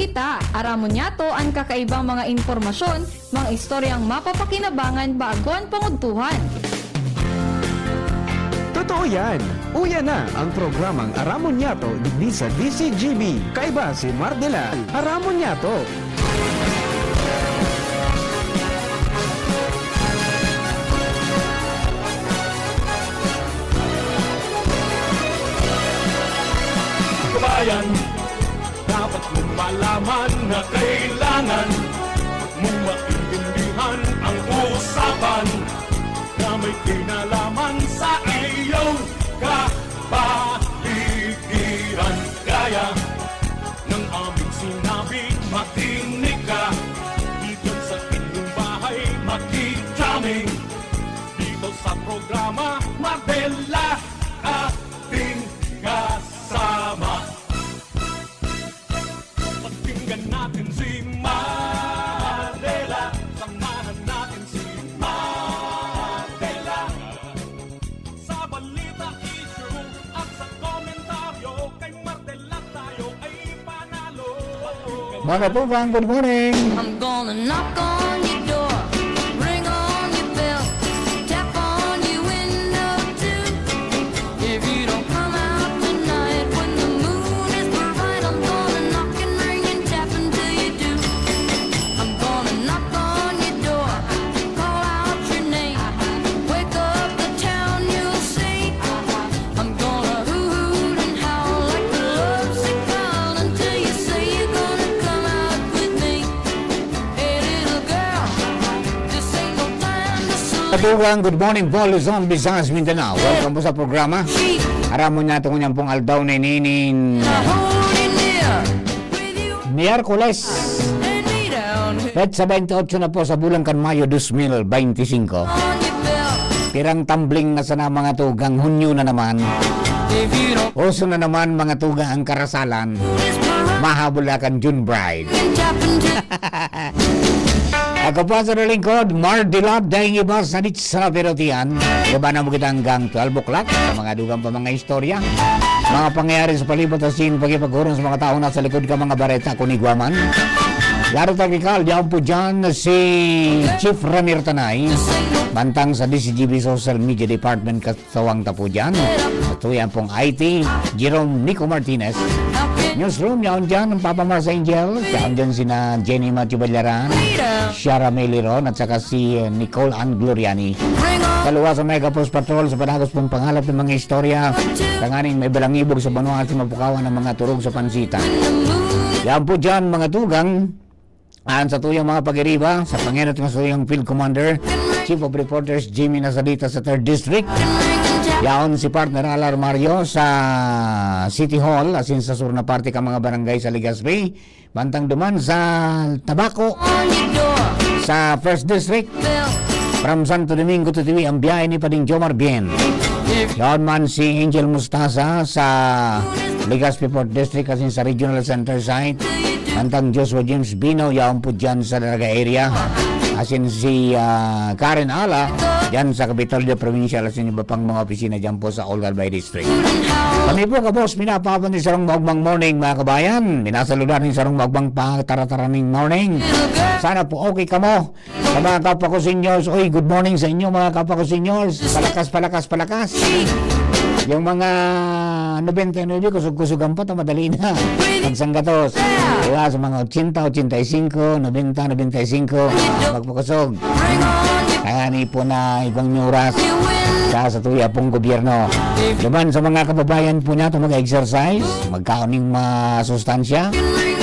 kita. Aramon niyato ang kakaibang mga impormasyon, mga istoryang mapapakinabangan bago ang pangudtuhan. Totoo yan. Uya na ang programang Aramon Niyato digdi sa DCGB. Kaiba si Mardela. Aramon Niyato. Kabayan, dapat mong malaman na kailangan mong maintindihan ang usapan na may kinalaman sa iyong kapaligiran. Gaya ng aming sinabi, makinig ka dito sa inyong bahay, makikaming dito sa programa Mardela ating kasama. Pakinggan natin si Mardela, samahan natin si Mardela sa balita, issue at sa komentaryo. Kay Mardela tayo ay panalo. Mga tupang, good morning! I'm gonna knock on your door, ring on your bell, tap on your window too. If you don't come out tonight when the moon is bright, I'm gonna knock and ring and tap until you do. I'm gonna knock on your door, call out your name, wake up the town, you'll see. I'm gonna hoot and howl like a lovesick child until you say you're gonna come out with me. Hey little girl, this ain't no time to sleep. Katugang, good morning po, Luzon, Visayas, Mindanao. Welcome po sa programa. Aramon natin kung pong aldaw na ininin Hold it near with you Miyerkules. and me down here Pet sa 28 na po sa bulan kan Mayo 2025. on your bell. Pirang tumbling na sana mga tugang Hunyo na naman. If you don't Uso na naman mga tuga ang karasalan. this bright Mahabulakan June Bride. and tap until Ako pa sa lingkod, Mardela, dahil iba sa sa Perotian. Diba na mo kita hanggang 12 o'clock sa mga dugang pa mga istorya. Mga pangyayari sa palibot at sin, pagkipagurong sa mga tao na sa likod ka mga bareta kunigwaman. Laro tagikal, diyan po dyan si Chief Ramir Tanay. Bantang sa DCGB Social Media Department katawang tapo dyan. Ito yan pong IT, Jerome Nico Martinez. Newsroom, yaon dyan ang Papa Mars Angel. Yaon dyan sina Jenny Matthew Balaran, Shara Meliron at saka si Nicole Ann Gloriani. ring on Kaluwa sa Mega Post Patrol sa panagos pong pangalap ng mga istorya. Tanganing may balangibog sa banwa at mapukawan ng mga turog sa pansitan. the moon Yan po dyan mga tugang. Aan sa tuyang mga pag-iriba sa pangyayari ng tuyang Field Commander, Chief of Reporters Jimmy Nazarita sa 3rd District. ring and tap Yaon si partner Alar Mario sa City Hall asin sa sur na parte ka mga barangay sa Legazpi. Bantang duman sa Tabaco on your door sa 1st District. bell. From Santo Domingo to TV ang biyahe ni Pading Jomar Bien. Yaon man si Angel Mustasa sa Legazpi Port District asin sa Regional Center site. Bantang Joshua James Bino yaon po dyan sa Daraga area. Asin si Karen Ala dyan sa Capitolio Provincial asin iba pang mga opisina dyan po sa Olga Bay District. Kami po kabos, minapapan ni Sarong Maugmang Morning mga kabayan. Minasaludan ni Sarong Maugmang Tara-taraning Morning. Sana po okay ka mo. Sa mga kapwa ko seniors, oy, good morning sa inyo mga kapwa ko seniors. Palakas. Yung mga 99, kusog-kusugan pa, madali na. Pagsanggatos. Kaya sa mga 80, 85, 90, 95, magpakusog. Ring on your Kaya ni po na ibang oras sa tuya pong gobyerno. Duman sa mga kababayan po nato mag-exercise, magkauning masustansya,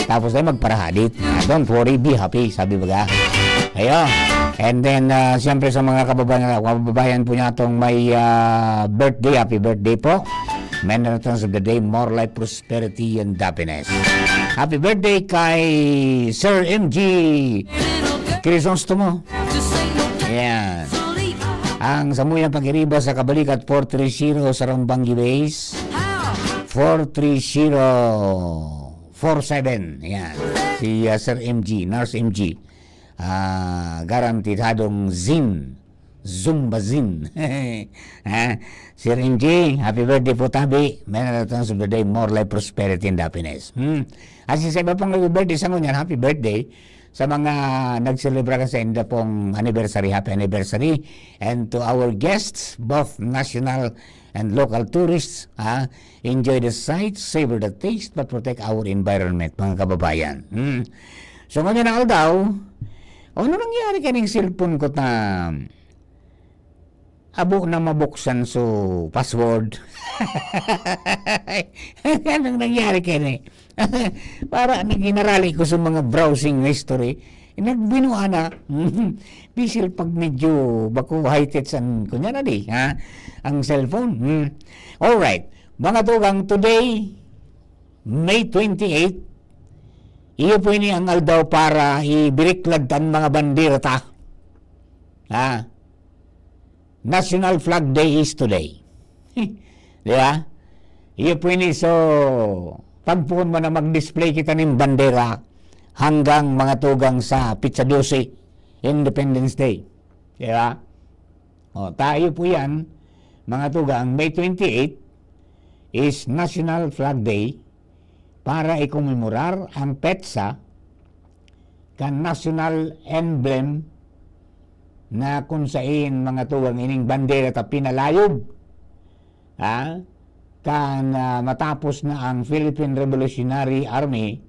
tapos ay magparahadit. Don't worry, be happy, sabi baga. Ayo. And then, siyempre sa mga kababayan po natong may birthday, happy birthday po. Many returns of the day, more life, prosperity, and happiness. Happy birthday kay Sir MG Crisostomo. this ain't no time Yan. to sleep. Ang samuyang pag-iriba sa Kabalikat 430 sa Rambangi Base. How 43047. Yan. Si Sir MG, Nurse MG. Garantidadong ZIN Zumbazin. Si Renji, happy birthday po tabi. May returns of the day, more life, prosperity, and happiness. As sa iba pang birthday sa ngunyan, happy birthday. Sa mga nagselebra sa inda pong anniversary, happy anniversary. And to our guests, both national and local tourists, enjoy the sights, savor the taste, but protect our environment, mga kababayan. So ngayon na daw, ano nangyari kaning cellphone ko na abo na mabuksan so password? Anong nangyari kani? Para ginarali ko sa mga browsing history, nagbinuha na. Pisil pag medyo bako high-tech kunya na di, ang cellphone. Alright, mga tugang, today, May 28, iyo po ini ang aldaw para ibiriklagtan mga bandera ta. National Flag Day is today. Di ba? Iyo po ini, so pagpuon mo na mag-display kita ng bandera hanggang mga tugang sa Pizza 12, Independence Day. Di ba? O, tayo po yan, mga tugang, May 28 is National Flag Day para ikomemorar ang PETSA kan national emblem na kung saan mga tugang ining bandera ta pinalayob kan matapos na ang Philippine Revolutionary Army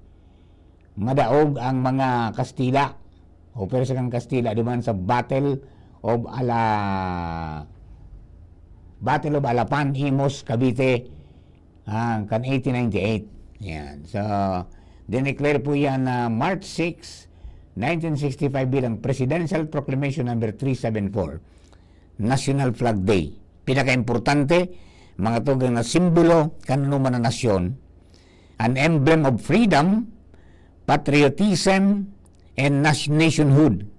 madaog ang mga Kastila o pero sa kang Kastila duman sa Battle of Alapan, Imos, Cavite kan 1898. Yan. So dineclare po yan na March 6 1965 bilang Presidential Proclamation number 374, National Flag Day. Pinaka-importante, mga tugang na simbolo kanunuman na nasyon, an emblem of freedom, patriotism, and nationhood.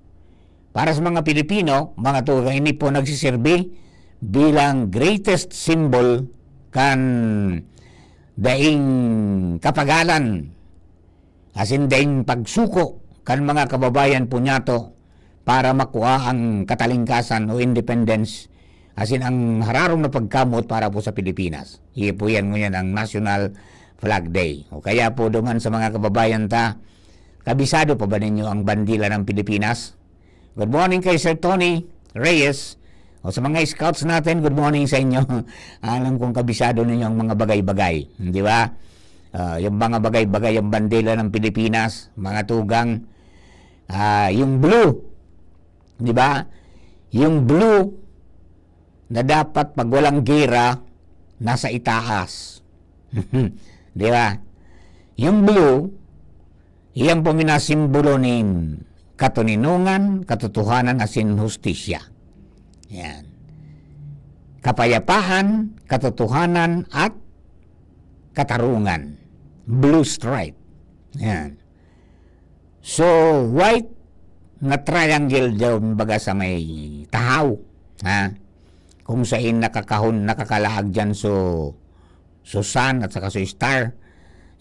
Para sa mga Pilipino, mga tugang, ini po nagsiserbi bilang greatest symbol kan daing kapagalan, as in daing pagsuko kan mga kababayan po nyato para makuha ang katalingkasan o independence, as in ang hararong na pagkamot para po sa Pilipinas. Iye po yan ngunyan ang National Flag Day. O kaya po duman sa mga kababayan ta, kabisado pa ba ninyo ang bandila ng Pilipinas? Good morning kay Sir Tony Reyes. O sa mga scouts natin, good morning sa inyo. Alam kong kabisado ninyo ang mga bagay-bagay. Di ba? Yung mga bagay-bagay, yung bandila ng Pilipinas, mga tugang, yung blue, di ba? Yung blue na dapat pag walang gera nasa itaas. Di ba? Yung blue, iyan po minasimbolo ni katuninungan, katotohanan, asin hustisya. Yan. Kapayapaan, katotohanan, at katarungan. Blue stripe. Yan. So, white na triangle doon baga sa may tahaw. Kung saan nakakalaag dyan so sun at saka so star.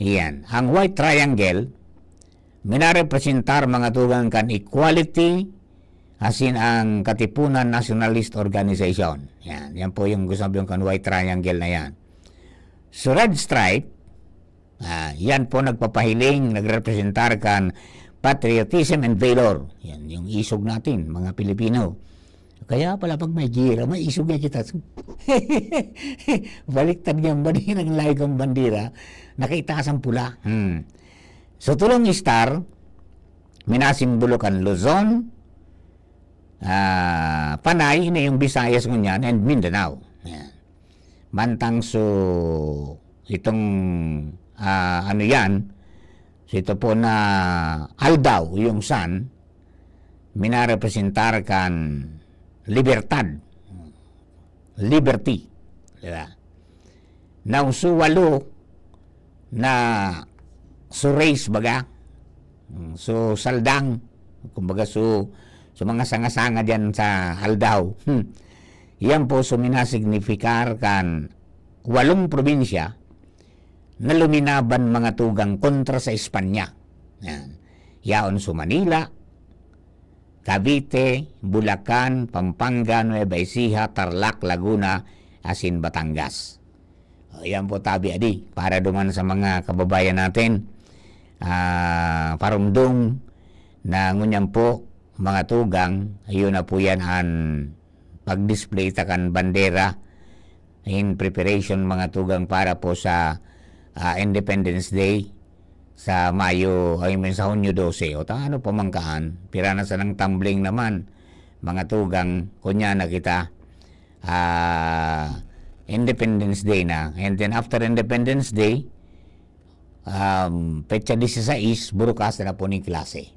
Yan. Ang white triangle, minarepresentar mga tugang kan equality, asin ang Katipunan Nationalist Organization. Yan. Yan po yung gusto yung kan white triangle na yan. So, red stripe, yan po nagpapahiling, nagrepresentar kan patriotism and valor. Yan yung isog natin, mga Pilipino. Kaya pala pag may gira, may isog na kita. Baliktad niyang bandira ng lagang bandira, nakitaas ang pula. So tulong star, minasimbolo kan Luzon, Panay, na yung Visayas ngunyan, and Mindanao. Yan. Mantang so, itong, ano yan, so ito po na aldaw, yung sun, minarepresentar kan libertad, liberty. Diba? Now, so walo na so race baga, so saldang, kumbaga so mga sanga-sanga dyan sa aldaw. Yan po so minasignifikar kan 8 probinsya na luminaban mga tugang kontra sa Espanya. Yan. Yaon so Manila, Cavite, Bulacan, Pampanga, Nueva Ecija, Tarlac, Laguna, asin Batangas. Ayan po tabi adi para duman sa mga kababayan natin. Parumdong na ngunyan po mga tugang, ayun na po yan ang pag-display takan bandera in preparation mga tugang para po sa Independence Day sa sa Hunyo 12 o ano pamangkaan pirana sa ng tumbling naman mga tugang kunya na kita Independence Day na, and then after Independence Day petsa 16 burukas na po ni klase.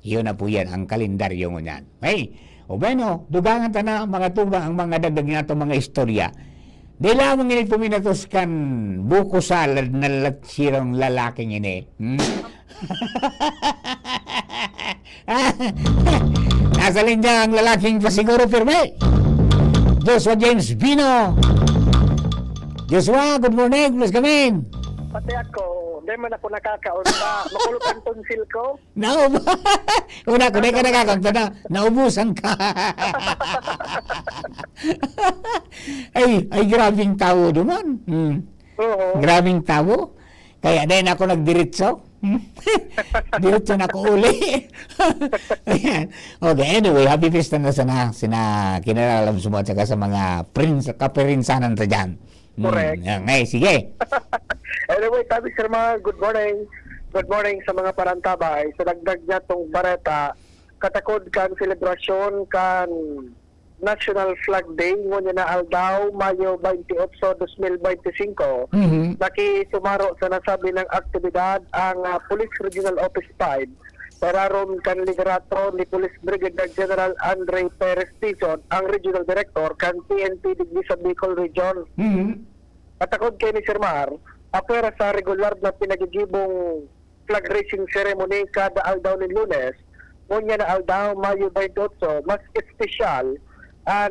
Iyon na po yan ang kalendaryo ngunyan. Hey, o bueno, dugangan ta na mga tugang ang mga dagdag nato mga istorya. Di lamang ini puminatos kan buko salad na latsirang lalaking ini. Nasa linya ang lalaking pasiguro firme. Joshua James Bino. Joshua, good morning. Please come in. Pati ako, hindi man ako nakakaon na makulot ang tonsil ko. Una ko, di ka nakakanta na. Naubusan ka. ay, grabing tao duman. Oo. Grabing tao. Kaya din ako nagdiritso. Diretso na ko uli. Ayan. Okay, anyway, happy festa na sana sina kinalalam sumot saka sa mga kapirinsanan ta dyan. Correct. Ngay, sige. Anyway, sabi sir mga good morning. Good morning sa mga parantabay. Sa dagdag niya tong bareta, katakod kan selebrasyon kan National Flag Day ngunyan na aldaw Mayo 28, 2025. Nakisumaro sa nasabi ng aktibidad ang Police Regional Office 5 pararon kan liderato ni Police Brigadier General Andre Perez Tizon, ang Regional Director kan PNP Digdi sa Bicol Region. Katakod kay ni Sir Mar, apera sa regular na pinagigibong flag raising ceremony kada aldaw ni Lunes, ngunyan na aldaw Mayo 28, mas espesyal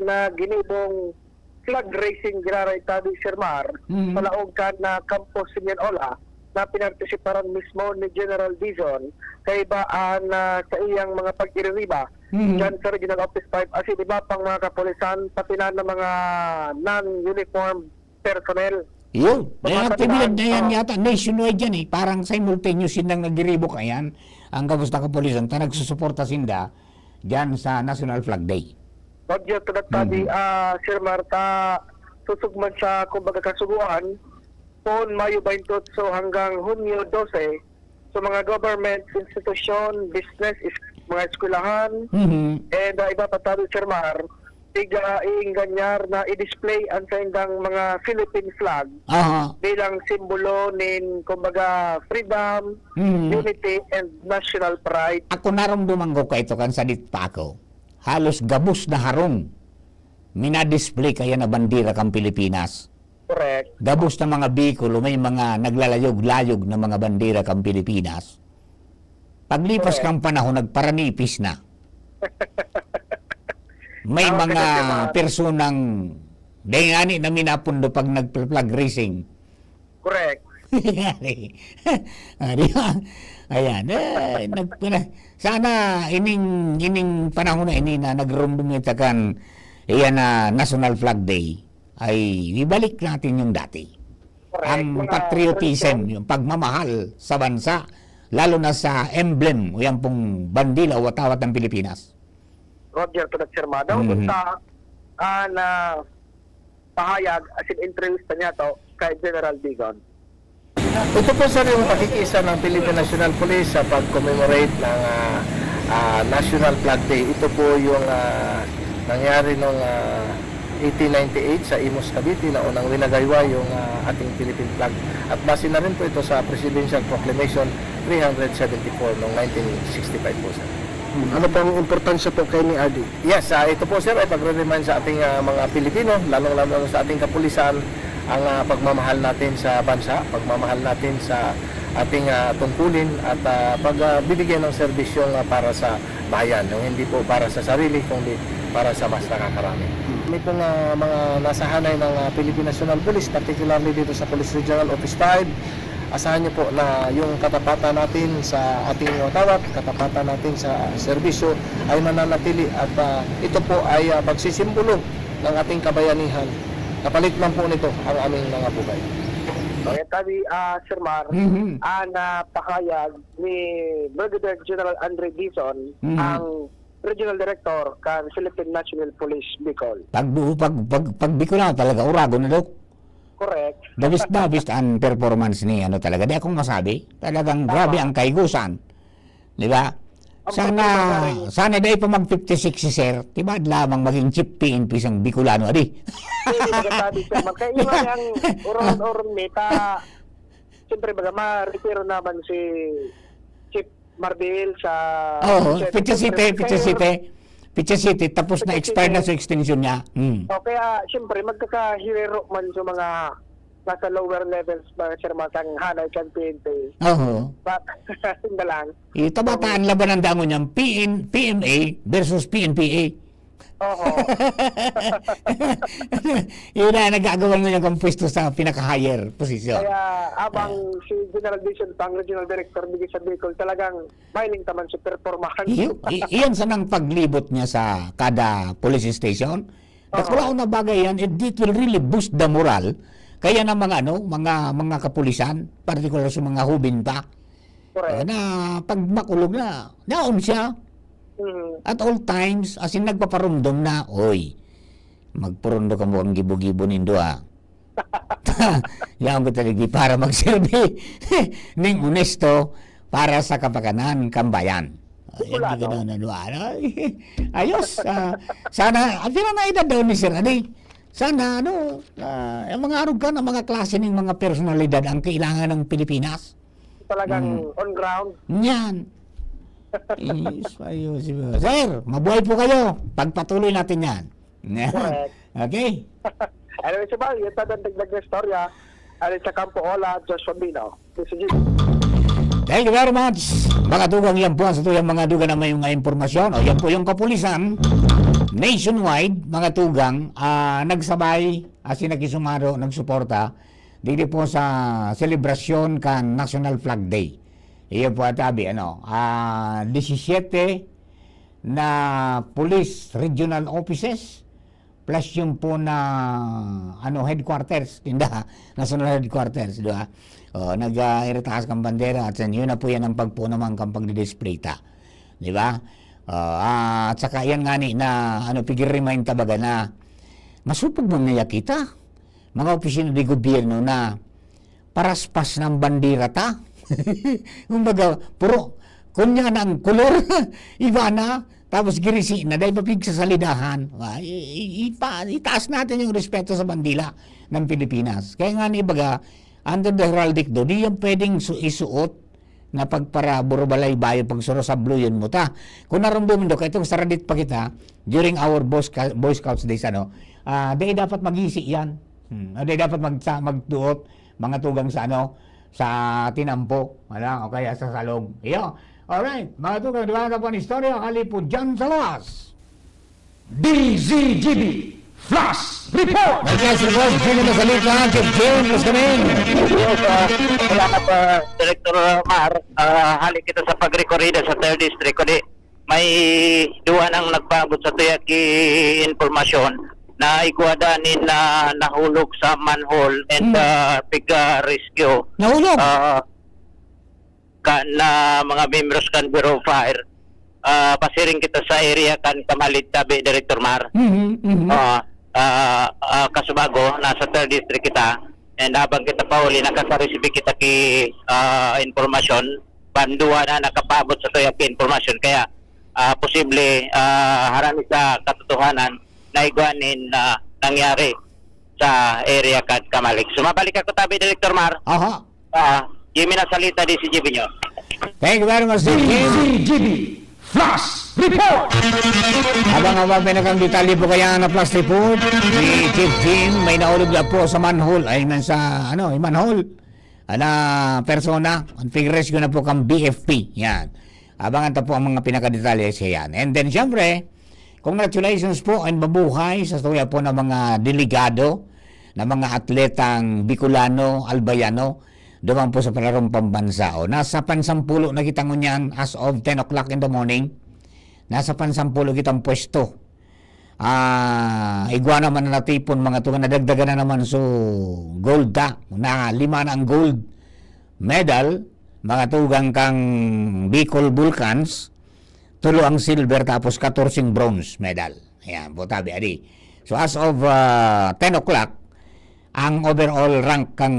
na ginibong flag racing giraray tabi Sir Mar, palaog ka na Campos Simeon Ola na pinartisiparan mismo ni General Dizon kay baan sa iyang mga pag-iririba dyan sa Regional Office 5 as iba pang mga kapulisan pati na ng mga non-uniform personnel. Yun. Dahil Mga aktibidad tandaan, na yan yata. Nationwide yan eh. Parang simultaneous silang nagdiribo kayan. Ang kamusta kapulisan ta nagsusuporta sinda dyan sa National Flag Day. Roger, tabi Sir Marta, susugman sa kumbaga kasuguan pon Mayo 28 hanggang Hunyo 12 sa mga government institution, business, mga eskwelahan, and iba pa tabi Sir Mar, iinganyar na i-display ang sa indang mga Philippine flag bilang simbolo nin kumbaga freedom, unity, and national pride. Ako naramdaman ko ito kan sadit pa ako. Halos gabos na harong. Minadisplay kaya na bandera kang Pilipinas. Correct. Gabos na mga bikulo, may mga naglalayog-layog na mga bandera kang Pilipinas. Paglipas kang panahon, nagparanipis na. May mga personang dengani na minapundo pag nag-flag racing. Correct. Ayan. Sana ining panahon na ini na nagrumdumita kan iyan na National Flag Day ay ibalik natin yung dati. Correct. Ang patriotism, yung pagmamahal sa bansa, lalo na sa emblem o yan pong bandila o watawat ng Pilipinas. Roger, Sir Ma. Daw punta na pahayag as in entrevista niya to kay General Digon. Ito po sir yung pakikisa ng Philippine National Police sa pag-commemorate ng National Flag Day. Ito po yung nangyari noong 1898 sa Imus, Cavite na unang winagaywa yung ating Philippine flag. At base na rin po ito sa Presidential Proclamation 374 noong 1965 po sir. Ano pang importansya po kay ni Adi? Yes, ito po sir ay pagre-remind sa ating mga Pilipino, lalong-lalo sa ating kapulisan, ang pagmamahal natin sa bansa, pagmamahal natin sa ating tungkulin at pagbibigay ng serbisyong para sa bayan, yung hindi po para sa sarili, kundi para sa mas nakakarami. May pong mga nasahanay ng Philippine National Police, particularly dito sa Police Regional Office 5, asahan niyo po na yung katapatan natin sa ating tawag, katapatan natin sa serbisyo ay mananatili at ito po ay magsisimbolo ng ating kabayanihan. Kapalit man po nito ang aming mga buhay. Okay, tabi, Sir Mar, napakayag ni Brigadier General Andre Dizon, ang Regional Director kan Philippine National Police Bicol. Pag Bicolano talaga, urago na daw. Correct. Dabis ang performance ni ano talaga. Di akong masabi. Talagang grabe ang kaigusan. Di ba? Sana dahil pa mag 56 si Sir. Diba lamang maging chief PNP sang Bicolano. Adi. Hindi magatabi, Sir Mar. Kaya iwan ang uron meta. Siyempre, baga, ma-retiro naman si Chief Mardil sa... Oo, Picha City. Tapos na expired na sa extension niya. O kaya, siyempre, magkakahirero man sa mga nasa lower levels ba, Sir Mar, kang hanay kang PNP. Oo. But, hindi lang. Itabataan laban ng dango niyang PMA versus PNPA. Oo. Yun na, nagagawa na niyang pwesto sa pinaka-higher position. Kaya abang si General Dizon, pang Regional Director bigay sa Bicol, talagang mahiling taman sa performance. Iyan sa nang paglibot niya sa kada police station. Wala na bagay yan, it will really boost the moral. Kaya ng mga kapulisan, particular sa mga hubin pa, Correct. na pag makulog na, naon siya. At all times, as in nagpaparundom na, oy, magpurundo ka mo ang gibo-gibo nindo Yan ko talaga para magsilbi ning honesto para sa kapakanan kambayan. Ayos. Sana, at na edad daw ni Sir Adi. Sana, yung mga arugan, ang mga klase ng mga personalidad ang kailangan ng Pilipinas. Talagang on ground. Yan. Ayos. Sir, mabuhay po kayo. Pagpatuloy natin yan. Correct. Okay? Anyway, sa bagay, ito ang dagdag na istorya. Alin sa Campo Ola, Joshua Bino. Thank you very much. Mga tugang yan po sa tuyang mga dugan na may mga impormasyon. O yan po yung kapulisan. Nationwide, mga tugang, nagsabay, nakisumaro, nagsuporta dito po sa selebrasyon kan National Flag Day. Iyon po at sabi, 17 na police regional offices plus yung po na headquarters, national headquarters, di ba? Nag-iritaas kang bandera at yun na po yan ang pagpunamang kang pagdidisplay ta. Di ba? At saka yan nga ni na pigir-remind tabaga na masupog mo na kita mga opisina di gobyerno na paraspas ng bandera ta. Kumbaga, puro kunya na ang kulor, iba na, tapos girisi na, dahil papig sa salidahan. Itaas natin yung respeto sa bandila ng Pilipinas. Kaya nga ibaga, under the heraldic do, di yung pwedeng isuot na pagpara burubalay bayo pagsuro sa blue yun mo ta. Kung naramdaman do, itong saradit pa kita, during our Boy Scouts days, dahil dapat mag-isi yan. Dahil dapat magduot, mga tugang sa tinampo, o kaya sa salong. Iyo. Alright, mga tugang, diba na po ang istorya, halipod dyan sa lawas. DZGB Flash Report! Mag-yes report, sino na salita, Chief James kami. Salamat Director Mar. Halik kita sa pagrekorida sa 3rd District. Kundi may duwa nang nagpaabot sa tuyaki informasyon na ikuadanin na nahulog sa manhole and piga rescue. Nahulog? Na mga members kan Bureau of Fire. Pasiring kita sa area kan Kamalit Tabi, Director Mar. Kasubago, nasa 3rd District kita. And habang kita pa uli, nakasarisibi kita ki informasyon. Banduwa na nakapabot sa tuyaki informasyon. Kaya posible harami sa katotohanan na igwanin na nangyari sa area kad Kamalik. Sumabalik ako tabi, Director Mar. Aha. Jimmy na salita di si Jimmy nyo. Thank you very much, DZGB Flash Report! Habang pinakang detalye po kaya na Flash Report ni Chief Jim, may naulog na po sa manhole, manhole. Persona, ang pig-rescue na po kang BFP. Yan. Abangan ta po ang mga pinakadetalye siya yan. And then, syempre, congratulations po and mabuhay sa tuya po ng mga delegado, ng mga atletang Bicolano, Albayano, duman po sa palarong pambansa. O, nasa pansampulo na kitang unyan as of 10 o'clock in the morning. Nasa pansampulo kitang pwesto. Iguana man na natipon mga tugang, nadagdagan na naman so gold na 5 na ang gold medal, mga tugang kang Bicol Vulcans, 3 ang silver, tapos 14 bronze medal. Ayan po tabi, adi. So as of 10 o'clock, ang overall rank kang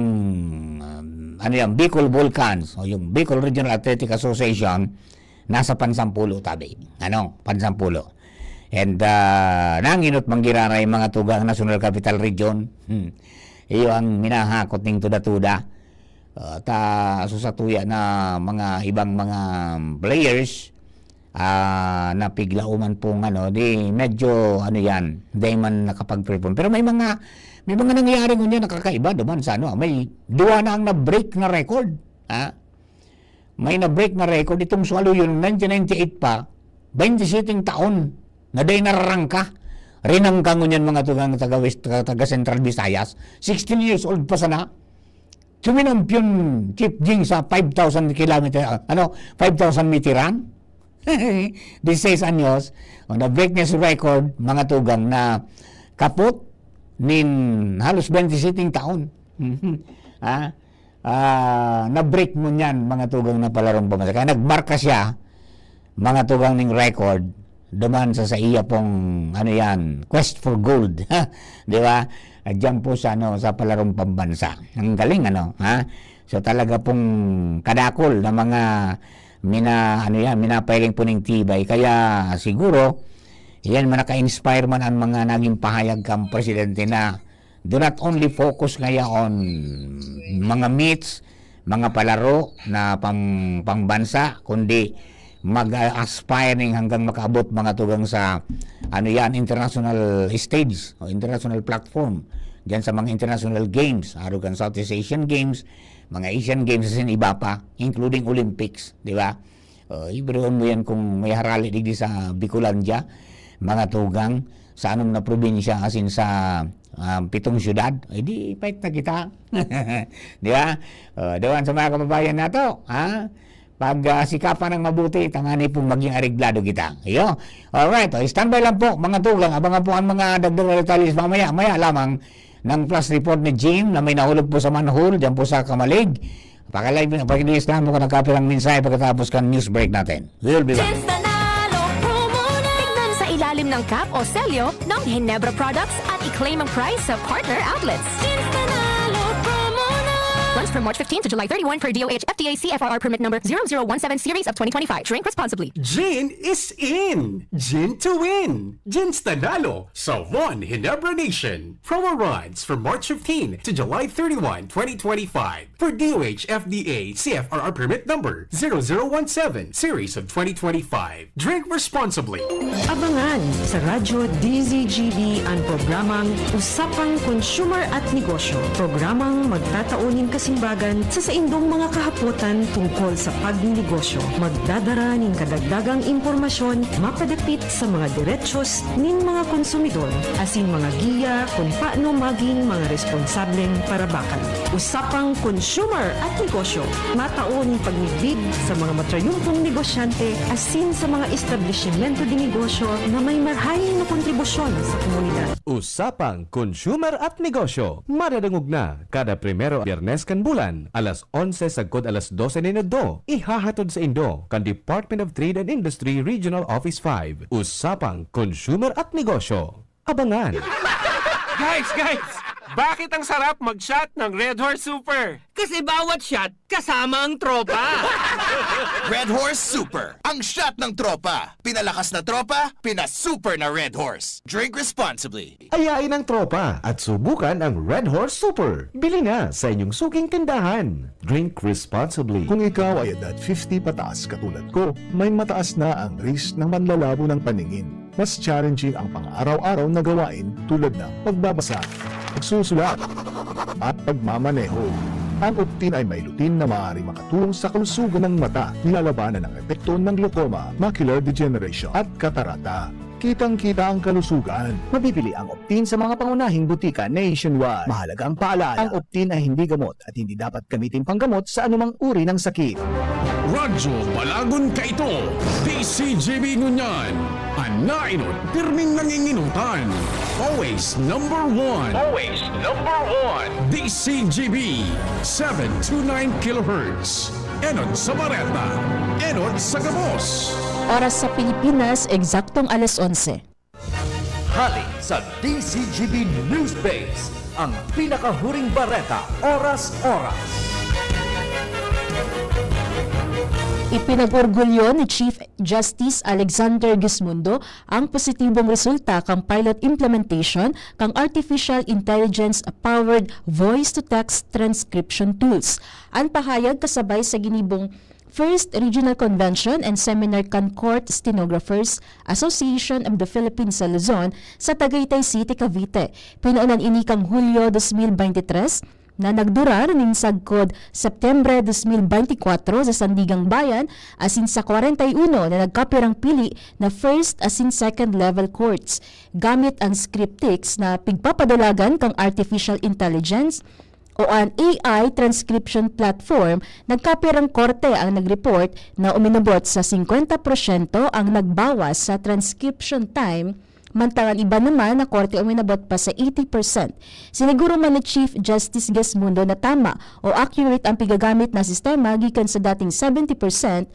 Bicol Vulcans o yung Bicol Regional Athletic Association nasa pansampulo tabi. Pansampulo. And nanginot manggiraray mga tugang National Capital Region. Iyo ang minahakot ning tuda-tuda. Susatuya na mga ibang mga players na piglauman pong di medyo di man nakapag-perform. Pero may mga nangyayari ngunyan nakakaiba duman sa may 2 na ang na-break na record. May na-break na record itong swalo yun 1998 pa, 27 taon na day nararangka. Rinangka ngunyan mga tugang taga Central Visayas, 16 years old pa sana. Suminampiyon Chief Jing sa 5,000 kilometer, 5,000 meter run. 16 anyos, na-break niya sa record mga tugang na kaput nin halos 27 taon. Na-break mo niyan mga tugang na palarong pamasa. Kaya nagmarka siya mga tugang ning record duman sa iya pong quest for gold. Di ba? Diyan po sa sa palarong pambansa. Ang galing So talaga pong kadakol na mga minapailing po ng tibay. Kaya siguro yan man naka-inspire man ang mga naging pahayag kang presidente na do not only focus kaya on mga meets, mga palaro na pangbansa, kundi mag-aspiring hanggang makaabot mga tugang sa international stage o international platform diyan sa mga international games, Arugan Southeast Asian Games, mga Asian Games sin iba pa, including Olympics, di ba? Ibroon mo yan kung may harali digdi sa Bicolandia, mga tugang sa anong na probinsya asin sa 7 syudad, di fight na kita. Di ba? Dawan sa mga kababayan nato, pag sikapan ng mabuti, tangani pong maging areglado kita. Iyo. Alright, standby lang po mga tugang. Abangan po ang mga dagdag na detalles maya lamang ng plus report ni Jim na may nahulog po sa manhole dyan po sa Kamalig. Pag-inis lang mo ka nagkapirang mensahe pagkatapos kan news break natin. We'll be back. Sinstanalo promo na! Tignan sa ilalim ng cap o selyo ng Ginebra products at i-claim ang price sa partner outlets. Sinstanalo promo na! Runs from March 15 to July 31 per DOH FDA CFRR permit number 0017 series of 2025. Drink responsibly. Gin is in! Gin to win! Ginstanalo sa One Ginebra Nation. Promo runs from March 15 to July 31, 2025 for DOH FDA CFRR permit number 0017 series of 2025. Drink responsibly. Abangan sa Radyo DZGB ang programang Usapang Consumer at Negosyo. Programang magtataunin kasimbagan sa saindong mga kahapotan tungkol sa pagnegosyo. Magdadara ng kadagdagang impormasyon mapadapit sa mga diretsyon nin mga konsumidor asin mga giya kung paano maging mga responsableng parabakan. Usapang Consumer at Negosyo. Mataon pagnigbig sa mga matrayumpong negosyante asin sa mga establishmento di negosyo na may marhaing na kontribusyon sa komunidad. Usapang Consumer at Negosyo. Madadangog na kada primero Biyernes kan bulan, alas 11 sagkod alas 12 minuto. Ihahatod sa Indo kan Department of Trade and Industry Regional Office 5. Usapang Consumer at Negosyo. Abangan! Guys! Bakit ang sarap mag-shot ng Red Horse Super? Kasi bawat shot, kasama ang tropa. Red Horse Super, ang shot ng tropa. Pinalakas na tropa, pinasuper na Red Horse. Drink responsibly. Ayain ang tropa at subukan ang Red Horse Super. Bili na sa inyong suking tindahan. Drink responsibly. Kung ikaw ay edad 50 pataas katulad ko, may mataas na ang risk ng manlalabo ng paningin. Mas challenging ang pang-araw-araw na gawain tulad ng pagbabasa, pagsusulat, at pagmamaneho. Ang Optin ay may lutin na maaari makatulong sa kalusugan ng mata, nilalabanan ang epekto ng glaucoma, macular degeneration at katarata. Kitang-kita ang kalusugan. Mabibili ang Optin sa mga pangunahing butika nationwide. Mahalagang paalala, ang Optin ay hindi gamot at hindi dapat gamitin panggamot sa anumang uri ng sakit. Radyo Balagon Kaito, DCGB Ngunyan, Anainot, pirming nanginginutan. Always number one. Always number one. DCGB, 729 kHz. Enot sa Bareta, Enot sa Gabos. Oras sa Pilipinas, eksaktong alas 11. Hali sa DCGB News Base, ang pinakahuring bareta, oras-oras. Ipinag-orgulyo ni Chief Justice Alexander Gismundo ang positibong resulta kang pilot implementation kang Artificial Intelligence-powered voice-to-text transcription tools. Ang pahayag kasabay sa ginibong First Regional Convention and Seminar kan Court Stenographers Association of the Philippines sa Luzon sa Tagaytay City, Cavite. Pinaunan ini kang Hulyo 2023 na nagdurar ning sagkod Septembre 2024 sa Sandigang Bayan asin sa 41 na nagkapirang pili na first asin second level courts gamit ang scriptics na pigpapadalagan kang artificial intelligence o ang AI transcription platform. Nagkapirang korte ang nag-report na uminabot sa 50% ang nagbawas sa transcription time, mantangan iba naman na korte uminabot pa sa 80%. Siniguro man ni Chief Justice Gismundo na tama o accurate ang pigagamit na sistema gikan sa dating 70%,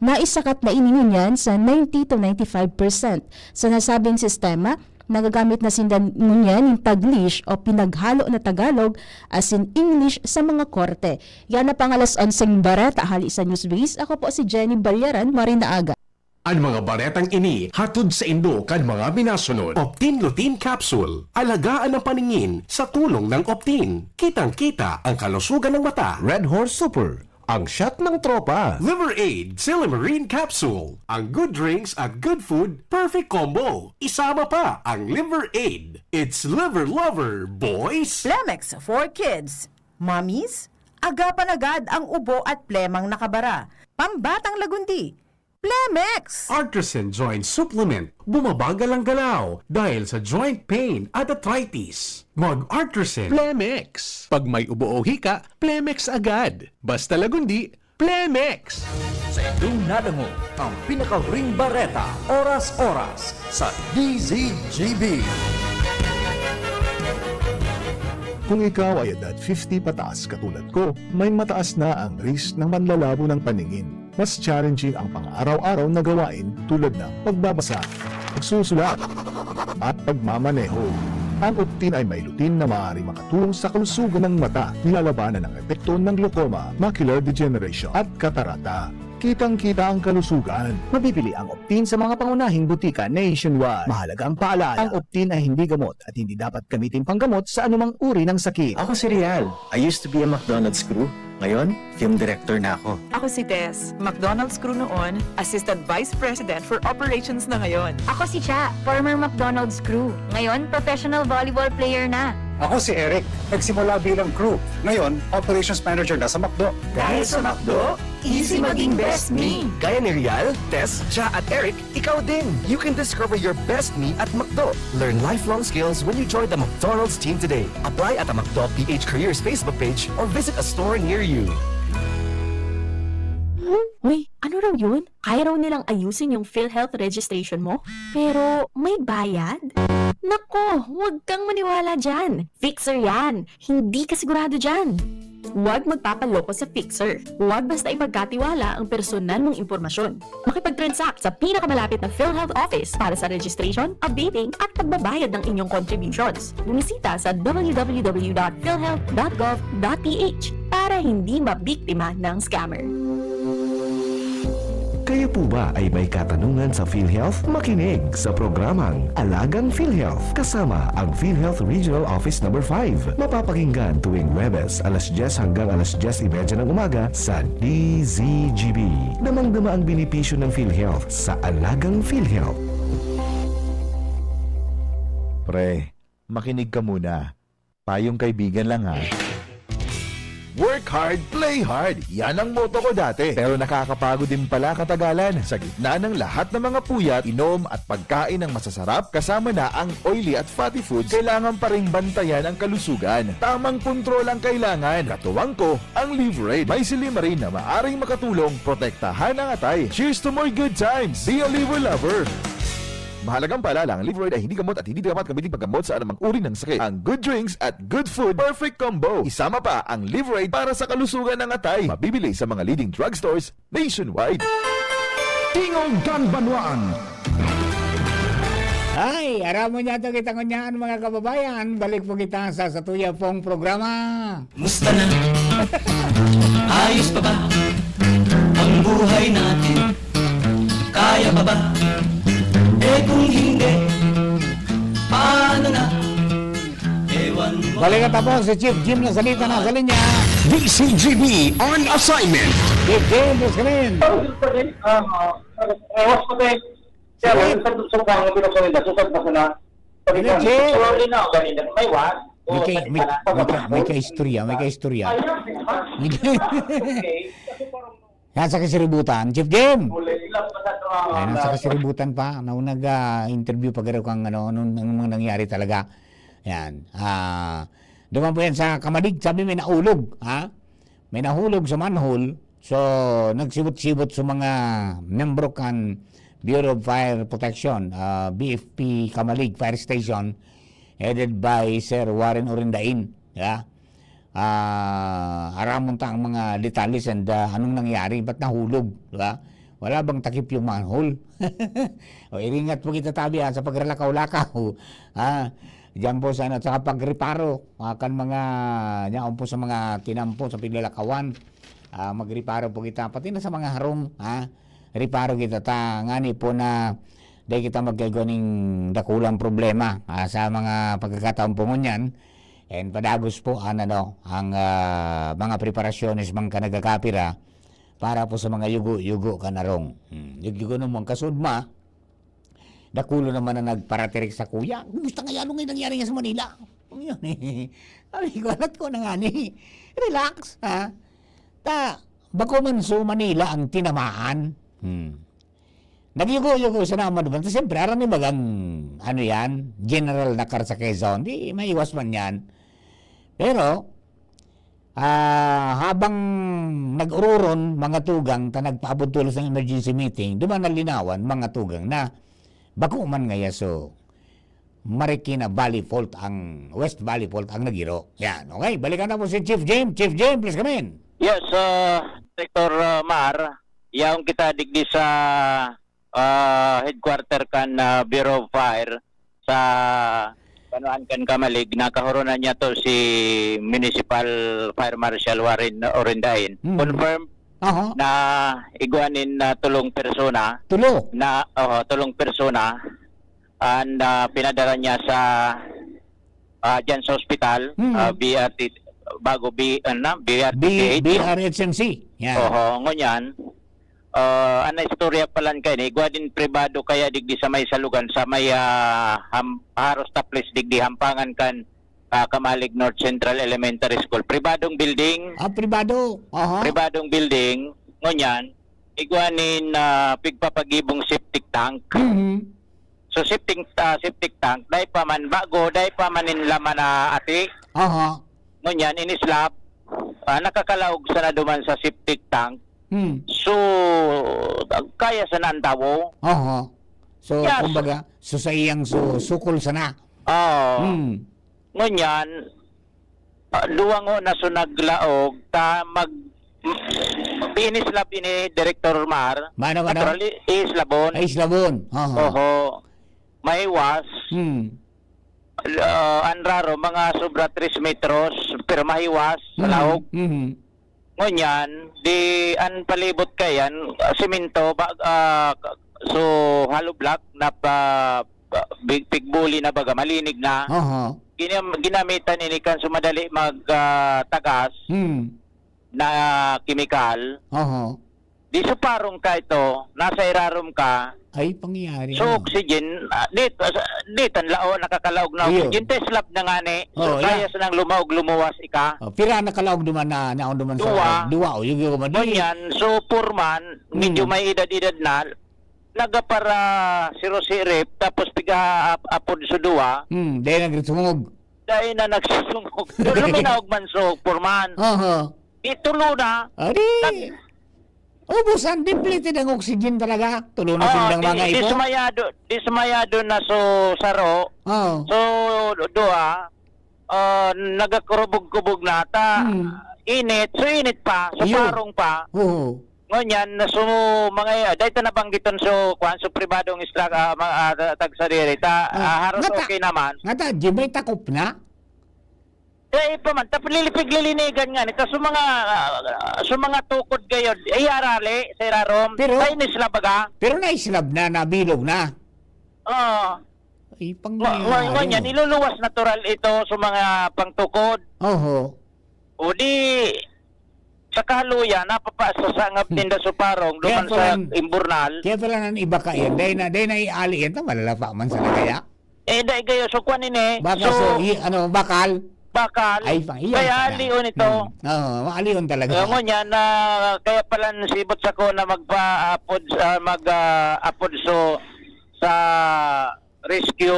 na isakat na iningunyan sa 90 to 95%. Sa nasabing sistema, nagagamit na sindan ngunyan yung Taglish o pinaghalo na Tagalog as in English sa mga korte. Yan na pangalas 11 bareta hali sa Newsbase. Ako po si Jenny Balyaran, Marina Aga. Ang mga baretang ini hatod sa Indo kan mga binasunod. Optin Lutein Capsule. Alagaan ang paningin sa tulong ng Optin. Kitang-kita ang kalusugan ng mata. Red Horse Super, ang shot ng tropa. Liver Aid Silimarine Capsule. Ang good drinks at good food, perfect combo. Isama pa ang Liver Aid. It's liver lover, boys! Plemex for kids. Mommies, agapan agad ang ubo at plemang nakabara. Pambatang lagundi. Plemex! Artisan Joint Supplement. Bumabagal ang galaw dahil sa joint pain at arthritis. Mag-Artisan. Plemex. Pag may ubo o hika, Plemex agad. Basta lagundi, Plemex. Sa inyong nadango, ang pinakahuring bareta, oras-oras sa DZGB. Kung ikaw ay edad 50 pataas katulad ko, may mataas na ang risk ng manlalabo ng paningin. Mas challenging ang pang-araw-araw na gawain tulad ng pagbabasa, pagsusulat, at pagmamaneho. Ang Optin ay may lutein na maaari makatulong sa kalusugan ng mata, nilalabanan ang epekto ng glaucoma, macular degeneration at katarata. Kitang-kita ang kalusugan. Mabibili ang Optin sa mga pangunahing butika nationwide. Mahalagang paalala, ang Optin ay hindi gamot at hindi dapat gamitin panggamot sa anumang uri ng sakit. Ako si Rial. I used to be a McDonald's crew. Ngayon, film director na ako. Ako si Tess, McDonald's crew noon, Assistant Vice President for Operations na ngayon. Ako si Cha, former McDonald's crew. Ngayon, professional volleyball player na. Ako si Eric. Nagsimula bilang crew. Ngayon, operations manager na sa McDo. Dahil sa McDo, easy maging best me. Gaya ni Rial, Tess, Cha at Eric, ikaw din. You can discover your best me at McDo. Learn lifelong skills when you join the McDonald's team today. Apply at the McDo PH Careers Facebook page or visit a store near you. Uy, ano raw yun? Kaya raw nilang ayusin yung PhilHealth registration mo? Pero may bayad? Nako, huwag kang maniwala dyan. Fixer yan. Hindi ka sigurado dyan. Huwag magpapaloko sa Fixer. Huwag basta ipagkatiwala ang personal mong impormasyon. Makipag-transact sa pinakamalapit na PhilHealth office para sa registration, updating at pagbabayad ng inyong contributions. Bumisita sa www.philhealth.gov.ph para hindi mabiktima ng scammer. Kayo po ba ay may katanungan sa PhilHealth? Makinig sa programang Alagang PhilHealth kasama ang PhilHealth Regional Office No. 5. Mapapakinggan tuwing Webes alas 10 hanggang alas 10:30 ng umaga sa DZGB. Damang-dama ang benepisyo ng PhilHealth sa Alagang PhilHealth. Pre, makinig ka muna. Payong kaibigan lang ha. Work hard, play hard. Yan ang motto ko dati. Pero nakakapagod din pala katagalan. Sa gitna ng lahat ng mga puyat, inom at pagkain ng masasarap, kasama na ang oily at fatty foods, kailangan pa ring bantayan ang kalusugan. Tamang kontrol ang kailangan. Katuwang ko, ang Live May Silimarin na maaring makatulong protektahan ang atay. Cheers to more good times! Be a liver lover! Mahalagang paalala, ang Live ay hindi gamot at hindi dapat gamitin paggamot sa anumang uri ng sakit. Ang good drinks at good food, perfect combo. Isama pa ang Live para sa kalusugan ng atay. Mabibili sa mga leading drugstores nationwide. Tingog Banwaan. Ay, aram mo niya ito kita kunyaan mga kababayan. Balik po kita sa satuya pong programa. Musta na? Ayos pa ba ang buhay natin? Kaya pa ba? Eh kung hindi, paano na? Ewan mo. Balik na po si Chief Jim na salita na sa linya. DCGB on assignment. Chief Jim, please come in. May kaistorya. Nasa kasiributan, Chief Jim. Ay, nasa kasiributan pa. Nag-interview pag kang anong nangyari talaga. Yan. Duman po yan sa Kamalig. Sabi may naulog. May nahulog sa manhole. So, nagsibot-sibot sa mga membro kan Bureau of Fire Protection, BFP Kamalig Fire Station, headed by Sir Warren Orindain. Yeah? Aramon ta ang mga detalles and anong nangyari, ba't nahulog, diba? Wala bang takip yung manhole? O iringat po kita tabi sa pagralakaw-lakaw. Diyan po sa pagreparo kan mga diyan po sa mga tinampo sa piglalakawan. Magreparo po kita pati na sa mga harong, reparo kita ta ngani po na dahil kita magkaganing dakulang problema sa mga pagkakataon po ngunyan. And padagos po ang mga preparasyones mga kanagakapira para po sa mga yugo kanarong. Yugo naman kasudma, dakulo naman na nagparatirik sa kuya. Gusto nga yan ngayon nangyari nga sa Manila. Sabi ko, alat ko na nga ni. Relax, bako man so Manila ang tinamaan. Nagyugo-yugo sa naman naman. Siyempre, aram ni bagang, general na kar sa Quezon. Di maiwas man yan. Pero, habang nag-ururon mga tugang ta nagpaabot tulos ng emergency meeting, duman nalinawan mga tugang na bako man ngaya so Marikina Valley Fault West Valley Fault ang nagiro. Yan, okay. Balikan na po si Chief James. Chief James, please come in. Yes, Director Mar, yaong kita digdi sa headquarter kan Bureau of Fire sa Kanuan kan Kamalig, nakahoronan niya to si Municipal Fire Marshal Warren Orindain. Confirm na iguanin na tulong persona. Tulong persona and pinadala niya sa dyan sa hospital, BRT BRHMC. Yeah. Ngunyan. Ana istorya palan kay ni guadin pribado kaya digdi sa may salugan sa may Haros Taplis digdi hampangan kan Kamalig North Central Elementary School. Pribadong building. Pribado. Pribadong building. Ngunyan iguanin pigpapagibong septic tank. So septic tank dai pa man bago dai pa manin laman na ati. Ngunyan inislap nakakalaog sa naduman sa septic tank. So kaya sa nantawo. So yes. Kumbaga sa iyang sukol sana. Ngunyan duwango na so naglaog ta inislap ini Director Mar. Mano? Islabon. May was. Anraro mga sobra 3 metros pero mahiwas sa laog. Ngunyan di an palibot kayan semento so hollow block na big pigbuli na baga malinig na. Ginamitan ini kan sumadali mag tagas na chemical. di suparong ka ito, nasa irarom ka, Ay, pangyayari. so oxygen, dito, lao, nakakalaog na Iyo. oxygen, teslap na nga ni, Oh, so kaya sa nang lumaog, lumuwas ika. Pira nakalaog duman na naon duman Duwa. sa duwa o yung man. Ganyan, so purman, medyo may edad-edad na, nagapara sirosirip, tapos piga apod sa duwa, Dahil nagritungog. dahil na nagsusungog. Luminaog man so, purman. Itulo na. Ari. Ubusan, depleted ang oxygen talaga. Tulo na silang mga ito. Dismayado na so saro. So doa nagakurubog-kubog na ta. Init, so init pa, so Iyo. parong pa. Ngunyan na so mga dahito nabanggiton so kuan so pribadong isla tag sarili ta haros okay naman. Nga ta, di may takop na? Eh pa man tapos lilipig-lilinigan nga nito so mga tukod gayod ay arali sa irarom Pero- ay nisla baga. Pero naislab na, nabilog na. Oo. Ay, pangyayari. Ngunyan iluluwas natural ito sa mga pangtukod. Oho. O di sa kahaluya napapasa sa ngap tinda sa parong duman sa imburnal. Kaya pala nang iba ka yan. Dahil na iali yan, malalapa man sa kaya. Eh dahil gayo so kuan ini. Baka bakal. Bakal. Ay, iyan Kaya pala. alion ito. Oo, maalion talaga. Ngunyan na kaya pala sibot sa ko na magpa-upload mag-upload so sa rescue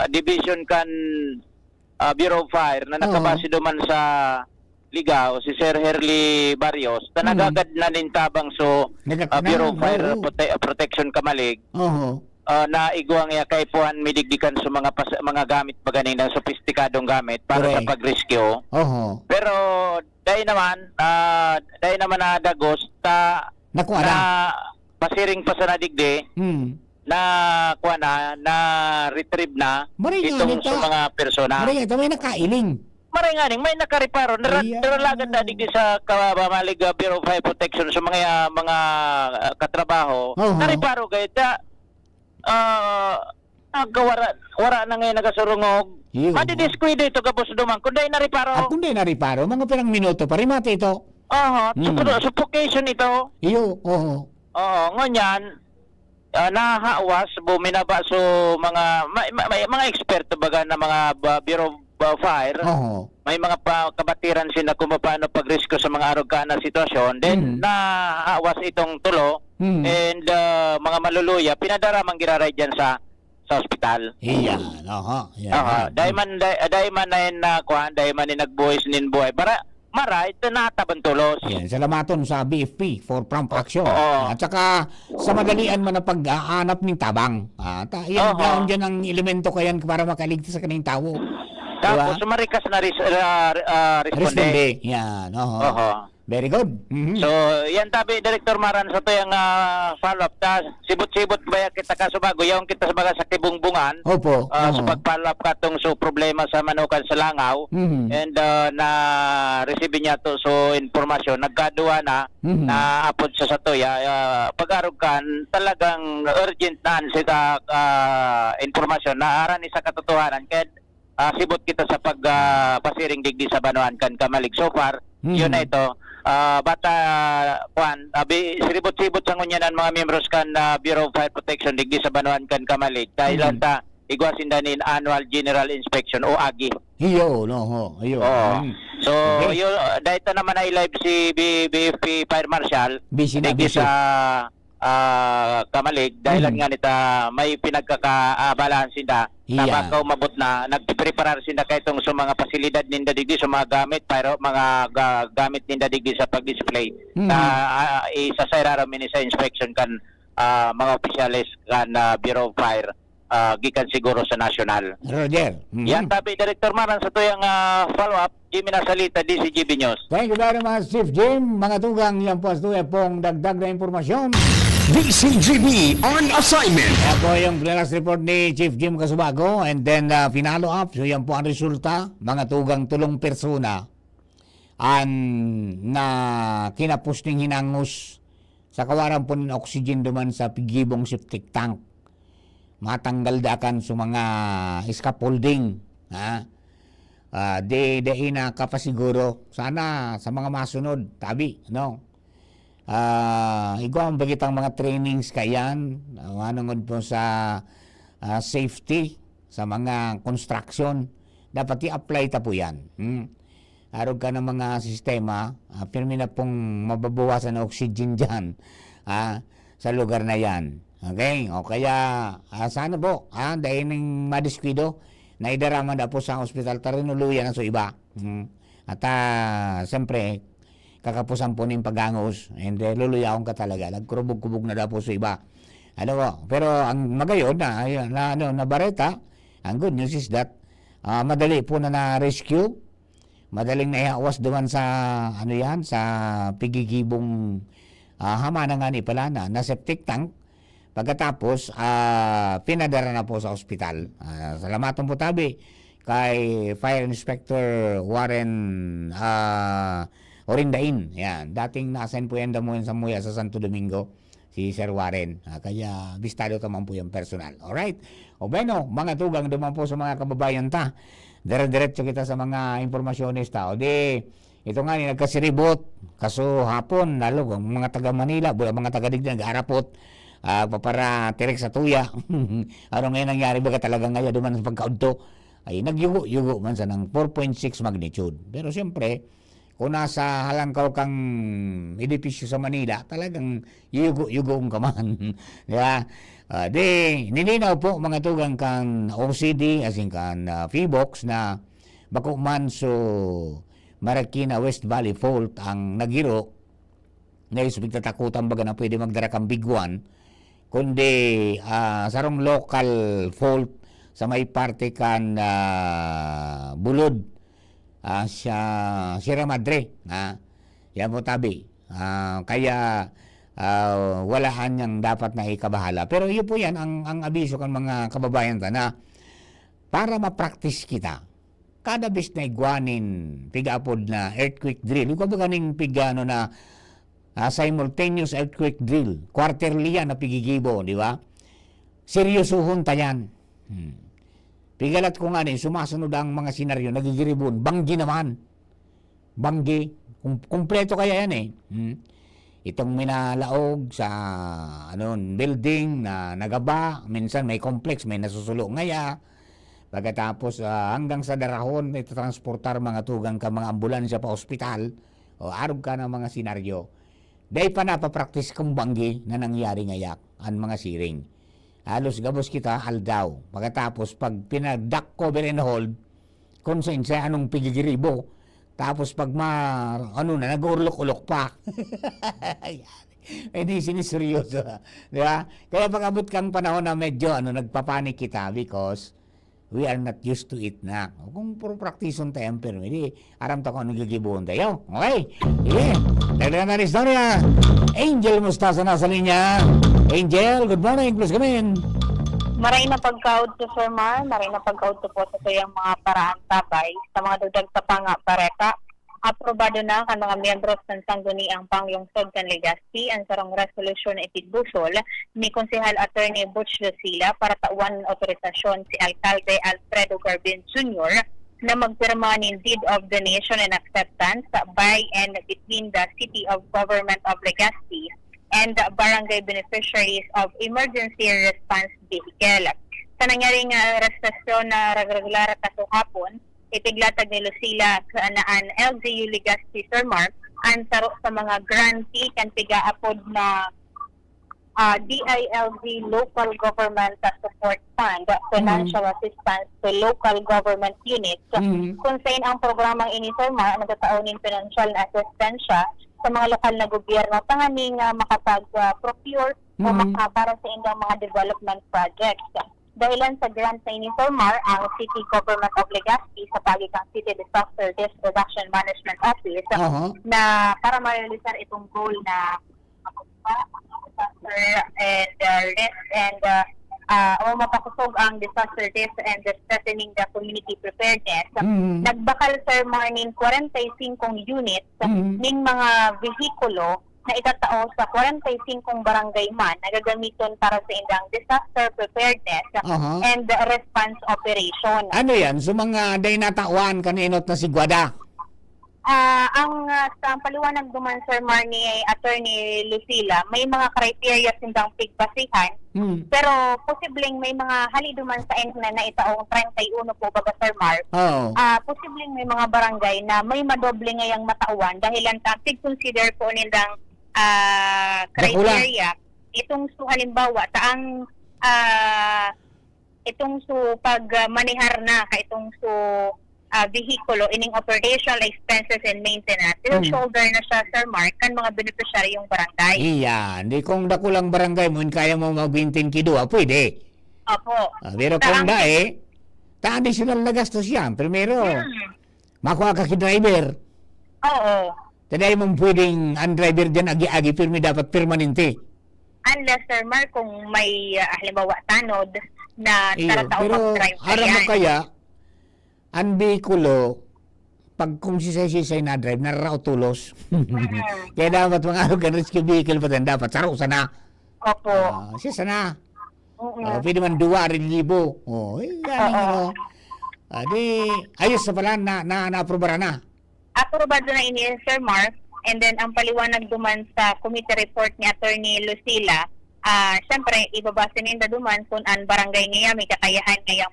division kan Bureau of Fire na nakabase duman sa Ligao si Sir Herly Barrios na nagagad na nintabang so Bureau of Fire Protection Kamalig na igwang ya kay puan midigdikan sa mga gamit maganing na sophisticadong gamit para sa pag-rescue. Pero dahil naman na dagos na pasiring pa sa nadigdi na kuha na retrieve na itong sa mga persona. Maray nga, may nakailing. Maray nga may nakariparo. Naralagan na digdi sa Kamalig Bureau of Fire Protection sa mga katrabaho. Nariparo kayo wara na ngayon nagasurungog. Madidiskwide ito kapos duman. Kunday nariparo. At kung di nariparo, mga pirang minuto, parimate ito. Suffocation ito. Iyo, Oo, ngunyan, nahawas, buminaba so mga eksperto baga na mga Bureau of Fire. May mga kabatiran sila kung paano pag-rescue sa mga arog na sitwasyon. Then, nahawas itong tulo. And mga maluluya, pinadara mang giraray dyan sa ospital. Iyan, Dahil man na yun na kuhan, dahil man yung nagbuhay sinin buhay. Para, mara, ito natabantulos. Yan, salamaton sa BFP for prompt action. At saka sa madalian man na pag-aanap ng tabang. Yan dyan ang elemento kayan para makaligtas sa kaning tao. Tapos sumarikas na responde. Yan, very good. So, yan tabi, Director Maran, sa to yung follow-up. Sibot-sibot ba kita kasubago? Yung kita sabaga sa kibungbungan. Opo. Sa pag-follow-up ka tong so problema sa manukan sa langaw. And na-receive niya to so informasyon. Nagkaduwa na apod sa satoya. Pag-arog kan, talagang urgent na sa informasyon na aran sa katotohanan. Kaya sibot kita sa pagpasiring digdi sa Banuan kan Kamalig. So far, yun na ito. Bata Juan, siribot-sibot sa ngunyanan mga membros kan Bureau of Fire Protection digdi sa Banuan kan Kamalig. Dahil ta igwasin danin Annual General Inspection o AGI. Iyo. So, dahil naman ay live si BFP Fire Marshal digdi sa Kamalig dahil nga nita may pinagkakaabalahan sila na baka umabot na nagpreparar sila kahitong sa mga pasilidad ninda digdi sa mga gamit pero mga gamit ninda digdi sa pag-display na isasayraro mini sa inspection kan mga opisyalis kan Bureau of Fire gikan siguro sa national. Roger. Yan tabi Director Maran sa tuyang follow-up Jimmy Nasalita, DCGB News. Thank you very much, Chief Jim. Mga tugang, yan po pong dagdag na informasyon. DCGB on assignment. Yan po yung last report ni Chief Jim Casubago and then pinalo up. So yan po ang resulta. Mga tugang tulong persona na kinapos ng hinangus sa kawaran po ng oxygen duman sa pigibong septic tank. Matanggal dakan sa mga scaffolding. Di ina kapasiguro sana sa mga masunod tabi no Igwa ang bagitang mga trainings kayan, anong po sa safety sa mga construction, dapat i-apply ta po yan. Arog ka ng mga sistema, pirmi na pong mababawasan ng oxygen dyan sa lugar na yan. Okay? O kaya, sana po, dahil ng madiskwido, na idarama na po sa hospital, tarinuluyan na sa iba. At siyempre, kakapusan po ng pagangos, and luluyakon ka talaga, nagkurubog-kubog na daw po sa iba. Ano po? Pero ang magayon na Bareta, ang good news is that madali po na rescue, madaling naiawas doon sa sa pigigibong hama na nga ni pala na septic tank. Pagkatapos pinadara na po sa ospital. Salamatan po tabi kay Fire Inspector Warren Orindain. Yan, dating naasign po yan damuhin sa Muya sa Santo Domingo si Sir Warren. Kaya bistado taman po yung personal. Alright. O bueno, mga tugang duman po sa mga kababayan ta. Dire-diretso kita sa mga impormasyonista. O di, ito nga nagkasiribot. Kaso hapon, lalo, mga taga Manila, mga taga Digdan, nag-arapot. Para tirek sa tuya. Ano ngayon nangyari ba talaga ngayon duman sa pagkaunto? Ay nagyugo-yugo man sa ng 4.6 magnitude. Pero siyempre, kung nasa halangkaw kang edipisyo sa Manila, talagang yugo-yugo ka man. Diba? Nilinaw po mga tugang kang OCD, as in kan PHIVOLCS na bako man so Marikina West Valley Fault ang nagiro na isubig tatakutan baga na pwede magdara kang biguan, kundi sarong local fault sa may parte kan bulod sa Sierra Madre. Yan po tabi. Kaya walaan niyang dapat na ikabahala. Pero yun po yan, ang abiso kan mga kababayan ta na para ma-practice kita, kada bis na igwanin pigapod na earthquake drill, ikaw ba ganing pigano na simultaneous earthquake drill, quarterly yan na pigigibo, di ba? Seryosohon ta yan. Pigalat ko nga sumasunod ang mga senaryo, nagigiribon, banggi naman. Banggi. Kumpleto kaya yan Itong minalaog sa building na nagaba, minsan may complex, may nasusulo ngaya. Pagkatapos hanggang sa darahon, ito transportar mga tugang ka mga ambulansya pa ospital, o arog ka ng mga senaryo. Dahil pa napapractice kong banggi na nangyari ngayak ang mga siring. Halos gabos kita aldaw. Pagkatapos pag pinagdak cover and hold, kung sa anong pigigiribo, tapos pag nag-urlok-ulok pa. Hindi siniseryoso. Di ba? Kaya pag abot kang panahon na medyo nagpapanik kita because we are not used to it na. Kung puro praktison tayo, pero hindi aram ta kung anong gigibuhon tayo. Okay? Sige. Dagdagan na rin istorya. Angel Mustasa na sa linya. Angel, good morning. Please come in. Maray na pagkaod to Sir Mar, maray na pagkaod to po sa tuyang mga paraan tabay sa mga dugdag sa panga pareka. Aprobado na kan mga miyembro ng sangguniang panglungsod kan Legazpi ang sarong resolusyon na itidbusol ni Konsehal Attorney Butch Lucila para tauan ng otorisasyon si Alcalde Alfredo Garbin Jr. na magpirma ng Deed of Donation and Acceptance by and between the City of Government of Legazpi and the barangay beneficiaries of emergency response vehicle. Sa nangyaring arrestasyon na regular kasuhapon, itiglatag ni Lucila kanaan LGU Legazpi Sir Mark ang sarok sa mga grantee kan pigaapod na DILG Local Government Support Fund, Financial Assistance to Local Government Units, kung saan ang programang ini Sir Mark nagtataonin financial na assistance sa mga lokal na gobyerno tanganing makapag-procure o para sa inyong mga development projects. Dahilan sa grant sa ini Sir Mar, ang City Government of Legazpi sa pagikang City Disaster Risk Reduction Management Office na para ma-realisar itong goal na disaster and risk and mapakusog ang disaster risk and strengthening the community preparedness. Nagbakal Sir Mar ning 45 units ning mga vehikulo na itatao sa 45 barangay man na gagamiton para sa indang disaster preparedness and response operation. Ano yan? So mga day natawan kaninot na si Guada? Sa paliwanag duman, Sir Mar, ni Attorney Lucila, may mga criteria sindang pigbasihan, pero posibleng may mga haliduman sa end na itaong 31 po baga, Sir Mar. Oo. Posibleng may mga barangay na may madoble ngayang matauan dahilan tapig consider po nilang criteria. Itong halimbawa, taang itong pagmanihar na itong vehikulo ining operational expenses and maintenance. Itong shoulder na siya, Sir Mark, kan mga beneficiary yung barangay. Iya, di kung dakulang barangay mo, kaya mo mag-maintain kidua, pwede. Opo. Pero kung additional na gastos yan. Primero, makuha ka ki-driver. Oo. Taday mong pwedeng ang driver dyan agi-agi, pero may dapat permanente. Unless, Sir Mark, kung may halimbawa tanod na Iyo, taratao pero mag-drive ka aram mo yan. kaya, ang bikulo, pag kung sisay na drive, nararaw tulos. Kaya dapat mga rescue vehicle pa din, dapat saro sana. Opo. Siya sana. Pwede man 2,000. Galing ayos na pala, na-aprobara na. Aprobado na ini, Sir Mark. And then, ang paliwanag duman sa committee report ni Attorney Lucila, syempre, ibabasa ninda duman kung ang barangay niya may kakayahan ngayang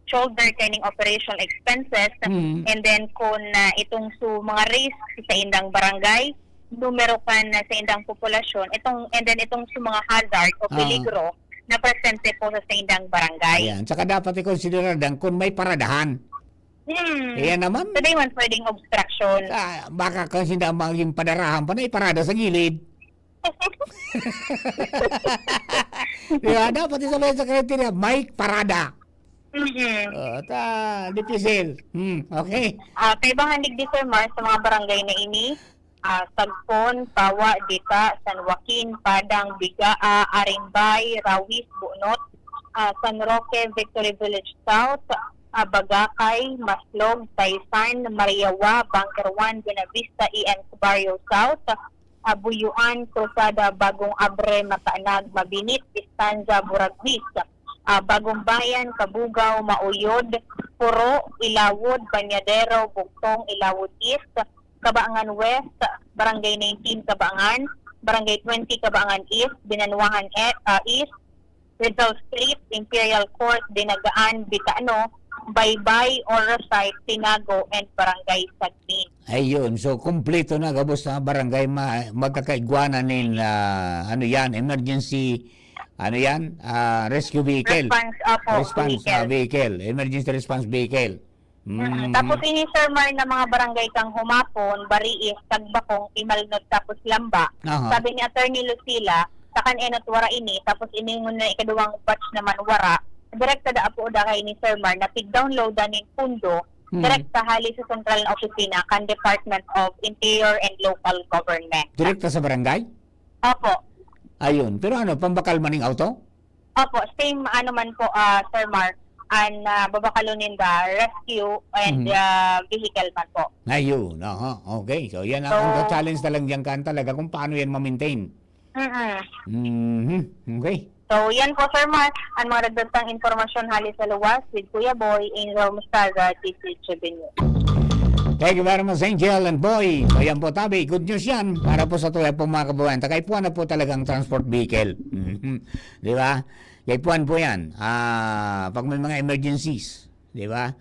shoulder kaning operational expenses, and then kung itong mga risk sa indang barangay, numero kan sa indang populasyon, and then itong mga hazard o peligro na presente po sa indang barangay. Ayan. Saka dapat i-consider din kung may paradahan. Ayan naman. So, man pwedeng obstruction. Baka kung hindi maging padarahan pa na iparada sa gilid. Diba? Dapat isabay sa kriteria, may parada. Dipisil. Okay. Kay Bahandig di, Sir Mar, sa mga barangay na ini, Sagpon, Pawa, Dita, San Joaquin, Padang, Bigaa, Arimbay, Rawis, Bunot, San Roque, Victory Village South, Bagakay, Maslog, Taysan, Mariawa, Bunker 1, Buenavista, EN Barrio South, Buyuan, Cruzada, Bagong Abre, Mataanag, Mabinit, Pistanza, Buragwis, Bagong Bayan, Kabugaw, Mauyod, Puro, Ilawod, Banyadero, Bugtong, Ilawod East, Kabaangan West, Barangay 19, Kabaangan, Barangay 20, Kabaangan East, Binanwahan East, Rizal Street, Imperial Court, Dinagaan, Bitano, Baybay, Orosite, Tinago, and Barangay Sagmin. Ayun, so kompleto na gabos na barangay magkakaigwanan ng emergency rescue vehicle. Response vehicle. Emergency response vehicle. Tapos ini, Sir Mar, na mga barangay kang Humapon, Bariis, Tagbakong, Imalnod, tapos Lamba. Sabi ni Attorney Lucila, sa kanenot wara ini, tapos iningon na ikaduwang batch naman wara, direkta da po da kay ni Sir Mar na pig-download ng pundo direkta hali sa Central na Opisina kan Department of Interior and Local Government. Direkta sa barangay? Opo. Ayun. Pero pambakal maning auto? Opo. Same man po, Sir Mar, and babakalunin da rescue and vehicle man po. Ayun. Okay. So yan ang challenge na lang dyan talaga kung paano yan ma-maintain. Okay. So, yan po, Sir Mar, ang mga dagdagtang informasyon hali sa luwas with Kuya Boy, Angel Mustaza, TCHB News. Thank you very much, Angel and Boy. So, yan po, Tabi. Good news yan para po sa tuloy po mga kababayan. Takaipuan na po talagang transport vehicle. Di ba? Kaipuan po yan. Pag may mga emergencies, di ba?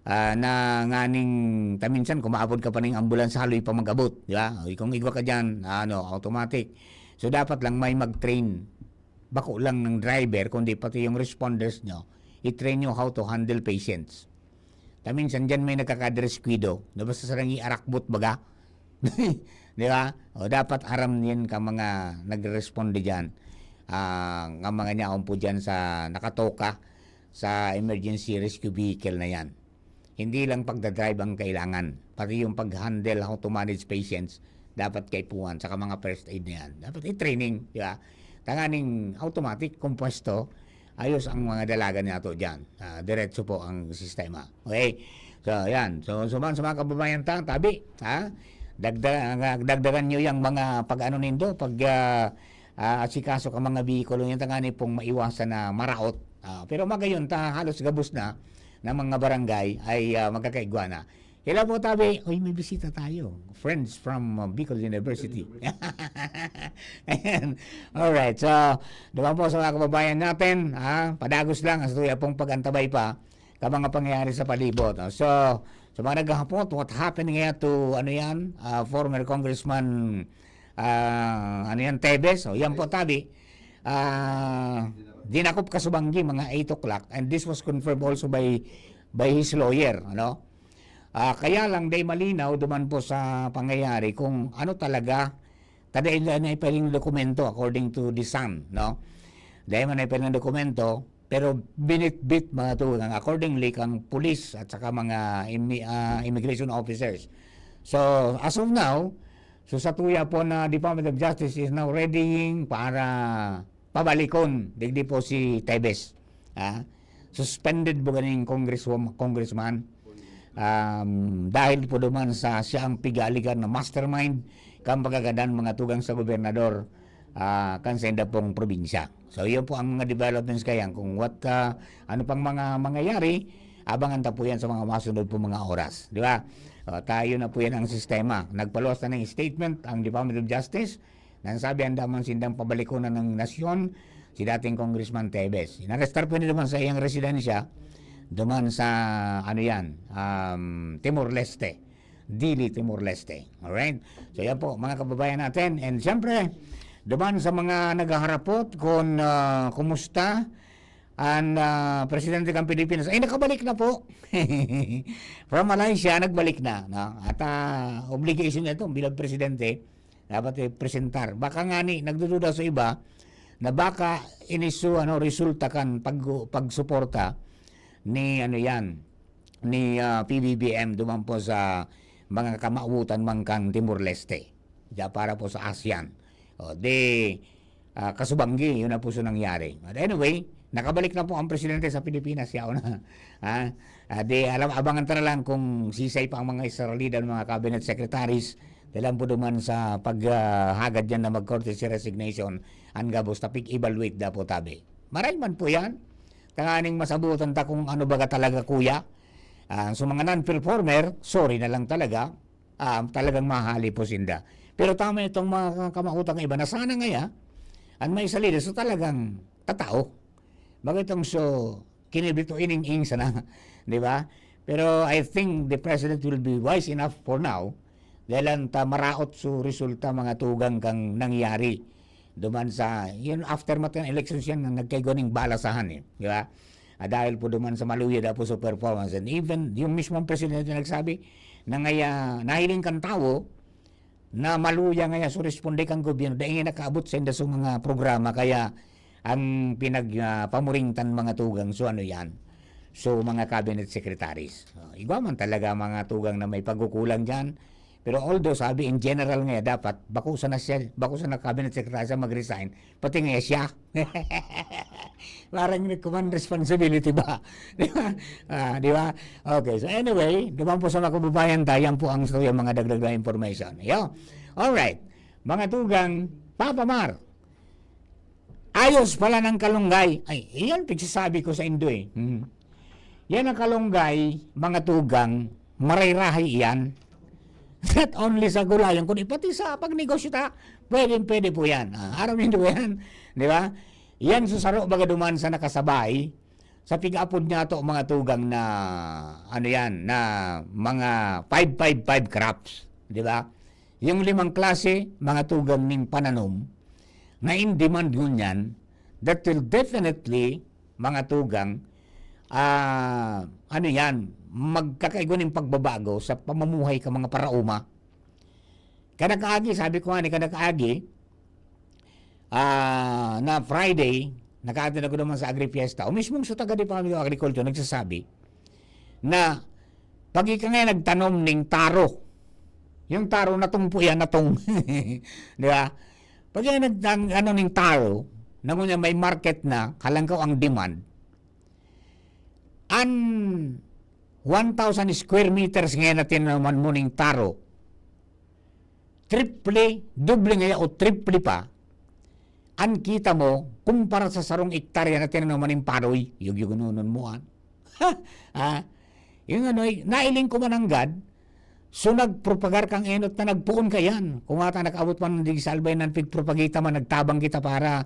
Na nganing taminsan, kumaabot ka pa ng ambulance, haloy pa mag-abot. Di ba? Kung igwa ka dyan, automatic. So, dapat lang may mag-train. Bako lang ng driver, kundi pati yung responders nyo, i-train nyo how to handle patients. Minsan dyan may nagkakadresquido, na basta sarang i-arakbot baga. Di ba? O dapat aram yan ka mga nagresponde dyan. Nga mga niyaon po dyan sa nakatoka sa emergency rescue vehicle na yan. Hindi lang pagdadrive ang kailangan, pati yung pag-handle how to manage patients, dapat kaipuan, saka mga first aid na yan. Dapat i-training, di ba? Tanganing automatic, kumpuesto, ayos ang mga dalaga niya ito dyan. Diretso po ang sistema. Okay? So, yan. So, sa mga kababayan tabi, dagdagan nyo yung mga pag-ano nindo, asikaso ka mga bihikulo yung tanganing pong maiwasan na maraot. Pero magayon, halos gabos na ng mga barangay ay magkakaigwa na. Hello po, tabi. Uy, may bisita tayo. Friends from Bicol University. Ayan. Alright. So, naman po sa mga kababayan natin, padagos lang, sa tuya pong pagantabay pa ka mga pangyayari sa palibot. So, sa mga naghahapot, what happened nga to, former Congressman, Tebes. So, yan po, tabi. Dinakop Kasubanggi, mga 8 o'clock. And this was confirmed also by his lawyer, kaya lang day malinaw duman po sa pangyayari kung ano talaga tadain na ipaling dokumento according to the Sun, Dahil man ipaling dokumento pero binitbit mga tugang accordingly kang pulis at saka mga immigration officers. So as of now, so sa tuya po na Department of Justice is now readying para pabalikon digdi po si Tebes. Suspended po ganing congressman. Dahil po duman sa siyang pigaligan na mastermind kang pagagadan mga tugang sa gobernador kan sa pong probinsya. So yun po ang mga developments kayang kung ano pang mga mangyayari, abangan ta po yan sa mga masunod po mga oras, di ba? Tayo na po yan ang sistema. Nagpaluwas na ng statement ang Department of Justice nang sabi ang damang sindang pabalikunan ng nasyon si dating Congressman Tebes. Inarestar po naman sa iyang residensya duman sa Timor-Leste, Dili, Timor-Leste. Alright? So yan po mga kababayan natin, and siyempre duman sa mga naghaharapot kung kumusta ang Presidente ng Pilipinas ay nakabalik na po from Malaysia, nagbalik na, at obligation nito bilang Presidente dapat presentar. Baka nga nagdududa sa iba na baka resulta kan pagsuporta ni PBBM duman po sa mga kamauutan mangkang Timor-Leste para po sa ASEAN. Kasubanggi, yun na po so nangyari. But anyway, nakabalik na po ang presidente sa Pilipinas. Abangan ta na lang kung sisay pa ang mga Israelida ng mga cabinet secretaries dalam po duman sa paghagad yan na mag-courtesy resignation ang gabos tapik evaluate da po tabi. Maray man po yan. Tanganing masabutan ta kung ano baga talaga kuya. So mga non-performer, sorry na lang talaga. Talagang mahali po sinda. Pero tama itong mga kamautang iba na sana ngaya ang may salida so talagang tatao. Bagitong so kinibito ining-ing sana, di ba? Pero I think the president will be wise enough for now dahil maraot so resulta mga tugang kang nangyari duman sa yun aftermath ng elections yan na nagkaygoning balasahan di ba? Dahil po duman sa maluya da po sa performance, and even yung mismong presidente nagsabi na ngaya nahiling kang tao na maluya ngaya so responde kang gobyerno dahil nakaabot sa inda sa mga programa kaya ang pamuringtan mga tugang so yan so mga cabinet secretaries. Iba man talaga mga tugang na may pagkukulang dyan. Pero although sabi in general nga dapat bakusan na cabinet secretary sa mag-resign, pati nga siya. Parang command responsibility ba? Di ba? Di ba? Okay, so anyway, naman po sa mga kababayan tayo, po ang mga dagdag na information. Alright, mga tugang, Papa Mar, ayos pala ng kalunggay. Ay, iyan pagsasabi ko sa Indo Yan ang kalunggay, mga tugang, marayrahay iyan. Not only sa gulayan, kundi pati sa pagnegosyo pwede po yan. Araw nito yan. Di ba? Yan susaro baga duman sa nakasabay sa pig-apod niya to mga tugang na na mga 555 crops. Di ba? Yung 5 klase, mga tugang ning pananom na in demand yun yan, that will definitely, mga tugang, magkakaigo ng pagbabago sa pamumuhay ka mga parauma. Kanakaagi, sabi ko kanakaagi, na Friday, nakaatin ako naman sa Agri-Fiesta, o mismong sa taga-Department of Agriculture, nagsasabi, na pag ika nga nagtanom ng taro, yung taro na tong puya na tong, di ba? Pag ika nagtanom ng taro, na ngunya may market na, kalangkaw ang demand, 1,000 square meters ngayon natin naman mo ng taro. Doble ngayon o triple pa, ang kita mo, kumpara sa sarong ektarya natin naman ng paroy, yung nunon mo. Yung nailing ko mananggad, So nagpropagar kang enot na nagpuon ka yan. Kung ata nakaabot man ng salbay ng pigpropagita man, nagtabang kita para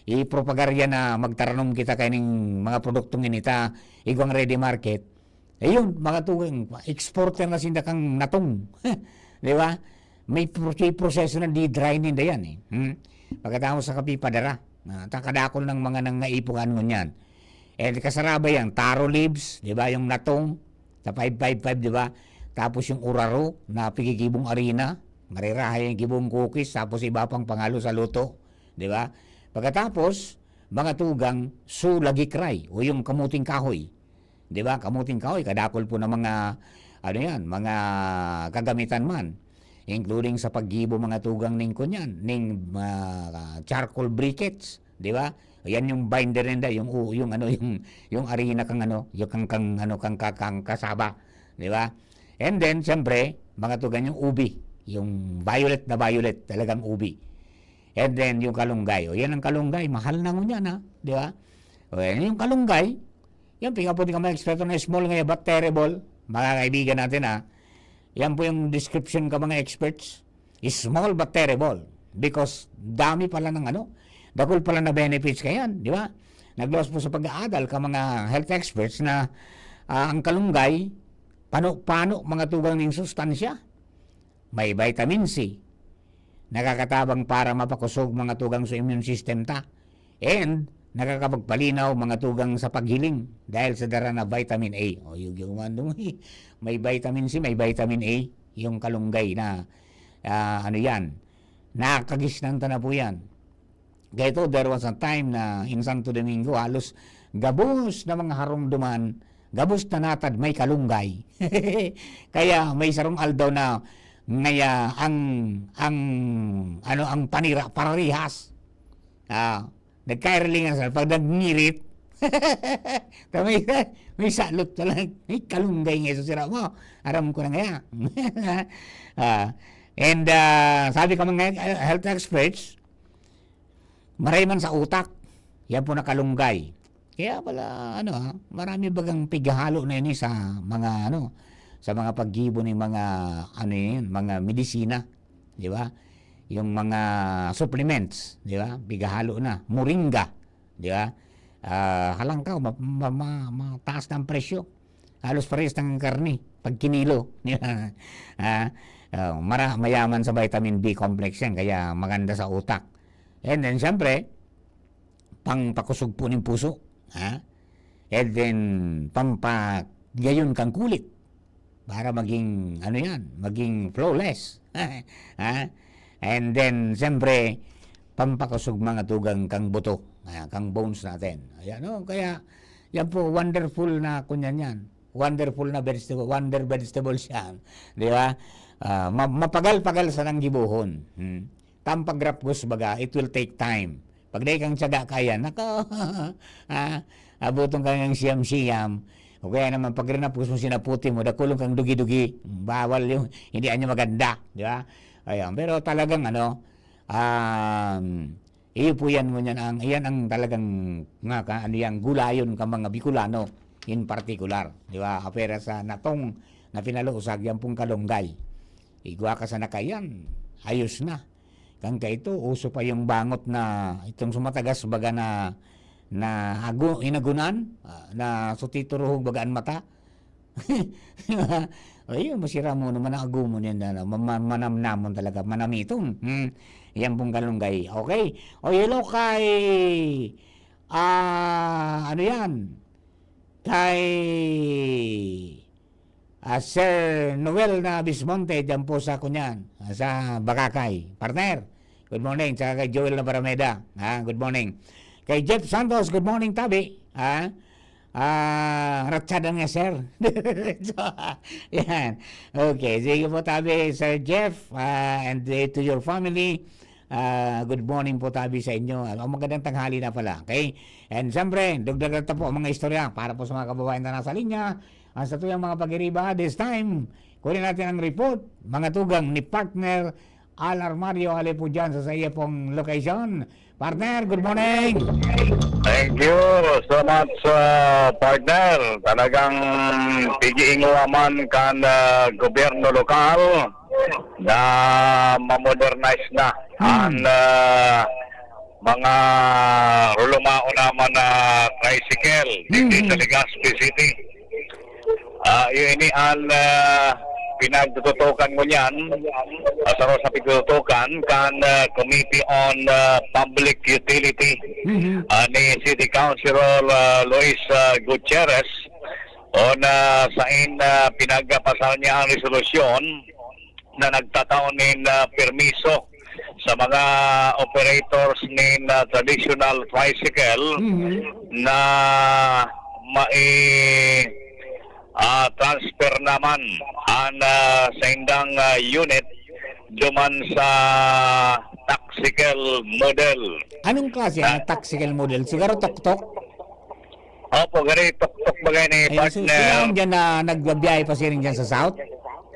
ipropagar yan na magtaranom kita kaning mga produktong inita, igwang ready market. Ayun, mga tugang, exporter na sinda kang natong. Di ba? May proseso na di-dry ninda yan eh. Pagkatapos sa kapipadara, takadakol ng mga nangaipong ano yan. Kasaraba yan, taro leaves, di ba? Yung natong, sa 555, di ba? Tapos yung uraro na pigigibong arena, marirahay yung gibong cookies, tapos iba pang pangalo sa luto, di ba? Pagkatapos, mga tugang sulagikray o yung kamuting kahoy, di ba? Kamuting kahoy, kadakol po ng mga, ano yan, mga kagamitan man, including sa paggibo mga tugang ning kunyan, ning charcoal briquettes, di ba? Yan yung binder nila, yung arena kang kang kasaba, di ba? And then, siyempre, mga tugan yung ubi. Yung violet na violet, talagang ubi. And then, yung kalunggay. O, yan ang kalunggay. Mahal na ngun yan, ha? Di ba? O, yan yung kalunggay. Yan, pingaputi ka mga eksperto na small ngayon, but terrible. Mga kaibigan natin, ha? Yan po yung description ka mga experts. Small but terrible. Because dami pala ng dakol pala na benefits kayan. Di ba? Naglos po sa pag-aadal ka mga health experts na ang kalunggay, paano mga tugang ng sustansya. May vitamin C. Nakakatabang para mapakusog mga tugang sa immune system ta. And nakakapagpalinaw mga tugang sa paghiling dahil sa dara na vitamin A. O yung may vitamin C, may vitamin A. Yung kalunggay na yan. Nakagisnan ta na po yan. Kaya ito, there was a time na in Santo Domingo, halos gabos na mga harumduman, gabos na natad may kalunggay. Kaya may sarong aldaw na ngaya ang panira parehas. Nagkairelingan sa pag nagngirit. may salot lang. May kalunggay nga sa sira mo. Aram ko na ngaya. And sabi ka mga health experts, maray man sa utak. Yan po na kalunggay. Kaya pala marami bagang pighalo na yun sa mga sa mga paggibo ng mga mga medisina, di ba? Yung mga supplements, di ba? Pighalo na, moringa, di ba? Halangkaw mataas na ang presyo. Halos parehas ng karni pag kinilo, di ba? Mayaman sa vitamin B complex yan, kaya maganda sa utak. And then siyempre, pangpakusog po ng puso. And then, pampagayon kang kulit para maging, maging flawless. And then, siyempre, pampakusog mga tugang kang buto, kang bones natin. Ayan, kaya, yan po, wonderful na kunyan yan. Wonderful na vegetable, wonder vegetables yan. Di ba? Mapagal-pagal sa nang gibuhon. Tampagrap gus baga, it will take time. Pag dahi kang tiyaga kaya, abutong kang siyam-siyam. O kaya naman, pag rinapos mo sinaputi mo, dakulong kang dugi-dugi. Bawal yung, hindi anya maganda. Di ba? Ayan. Pero talagang, iyo po yan mo yan. Yan ang talagang, gulayon ka mga Bicolano, in particular. Di ba? Apera sa natong, na pinaluusag, yan pong kalunggay. Igwa ka sa nakayan, ayos na. Kang ito, uso pa yung bangot na itong sumatagas baga na inagunan, na sutituruhog bagaan mata. Ayun, masira mo naman ang agumon yan na manamnamon talaga, manamitong. Yan pong kalunggay. Okay. O hello kay kay Sir Noel na Bismonte dyan po sa kunyan, sa Bakakay. Partner, good morning. Tsaka kay Joel na Barameda. Good morning. Kay Jeff Santos, good morning, Tabi. Ratsada nga, sir. So, yan. Okay, sige po, Tabi, Sir Jeff, and to your family. Good morning po, Tabi, sa inyo. Magandang tanghali na pala. Okay? And siyempre, dugdagan po ang mga istorya para po sa mga kababayan na nasa linya. Sa tuyang mga pag-iriba, this time, kunin natin ang report, mga tugang ni partner Al Armario, hali po dyan sa iya pong location Partner, good morning. Thank you so much, partner. Talagang tigiinguaman kan gobyerno lokal na ma-modernize na ang mga rulumao naman na tricycle dito sa Legazpi City. Yun ini ang pinagtututukan mo niyan sa pagtututukan kan Committee on Public Utility ni City Councilor Luis Gutierrez on sain pinagpasal niya ang resolusyon na nagtataon ng permiso sa mga operators ng traditional tricycle na transfer naman ang sa indang unit duman sa taxical model. Anong klase ang taxical model? Siguro tok-tok? Opo, gari tok-tok bagay ni partner. Sila dyan na nagbabiyahe pa siya rin dyan sa South?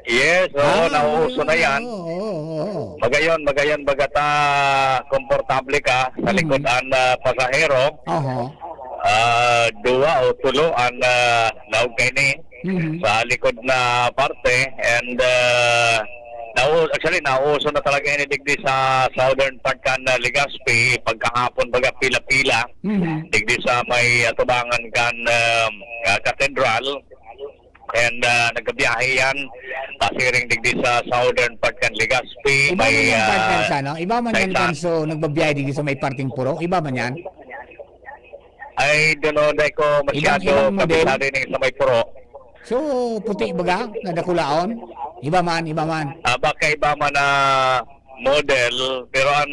Yes, nauuso na yan. Magayon, bagata komportable ka sa likod ang pasahero. Dua o tulo ang naog kay ni sa likod na parte, and nauuso na talaga ini digdi sa southern part kan Legazpi pagkahapon baga pila-pila digdi sa may atubangan kan cathedral, and nagbiyahe yan pasiring digdi sa southern part kan Legazpi. Iba man yan partner sa no? Iba man yan kanso nagbabiyahe digdi sa may parting puro? Iba man yan? Ay, doon ko masyado kabisado ng sa may puro. So, puti baga, nadakulaon? Iba man. Baka iba man na model, pero ang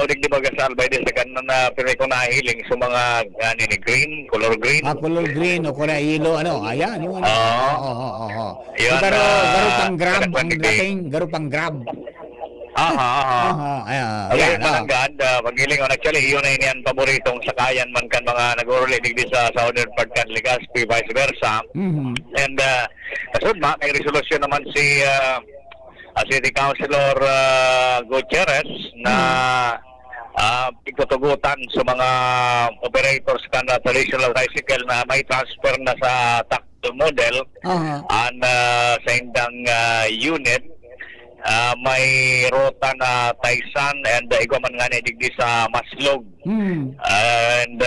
udig di baga sa albay din sa kanan na pero ko nahiling sa mga green, color green. Color green o kaya yellow, ano? Ayan, yung ano. Oo. Yun, Garo pang grab, ang dating, garo pang grab. Ayan, mananggad, paghiling ko, actually, yun ay niyan paboritong sakayan man kan mga nag-uruli digdi sa southern part kan Legazpi, vice versa. And kasunod may resolusyon naman si City Councilor Gutierrez na itutugutan sa mga operators kan traditional tricycle na may transfer na sa taxi model and sa indang unit. May rota na Taysan and iguman nga na digdi sa Maslog, and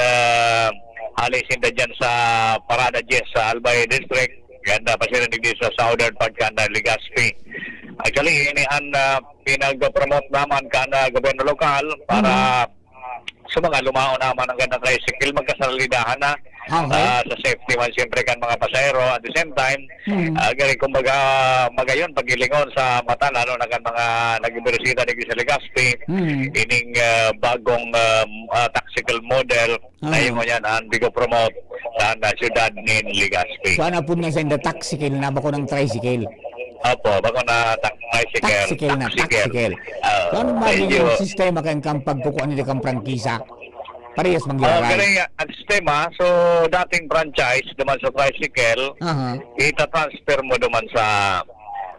alisin na dyan sa Parada Jess sa Albay District, and pasirin digdi sa southern part kan Legazpi. Actually ini ang pinag-promote naman kan gobyerno lokal para sa mga lumao naman ang ganda tricycle magkasalidahan na sa safety man siyempre kan mga pasahero. At the same time gari kumbaga magayon pagilingon sa mata lalo na kan mga nag-ibersida digdi sa Legazpi ining bagong taxical model na yung yan ang bigo-promote sa syudad ng Legazpi. So ano po na sa inda taxical na ba ko ng tricycle? Opo, bako na tricycle. Taxical. So ano ba yung sistema kayong pagkukuha nila kang prangkisa? Parehas mangyari. Ang sistema, so dating franchise duman sa tricycle, ita-transfer mo duman sa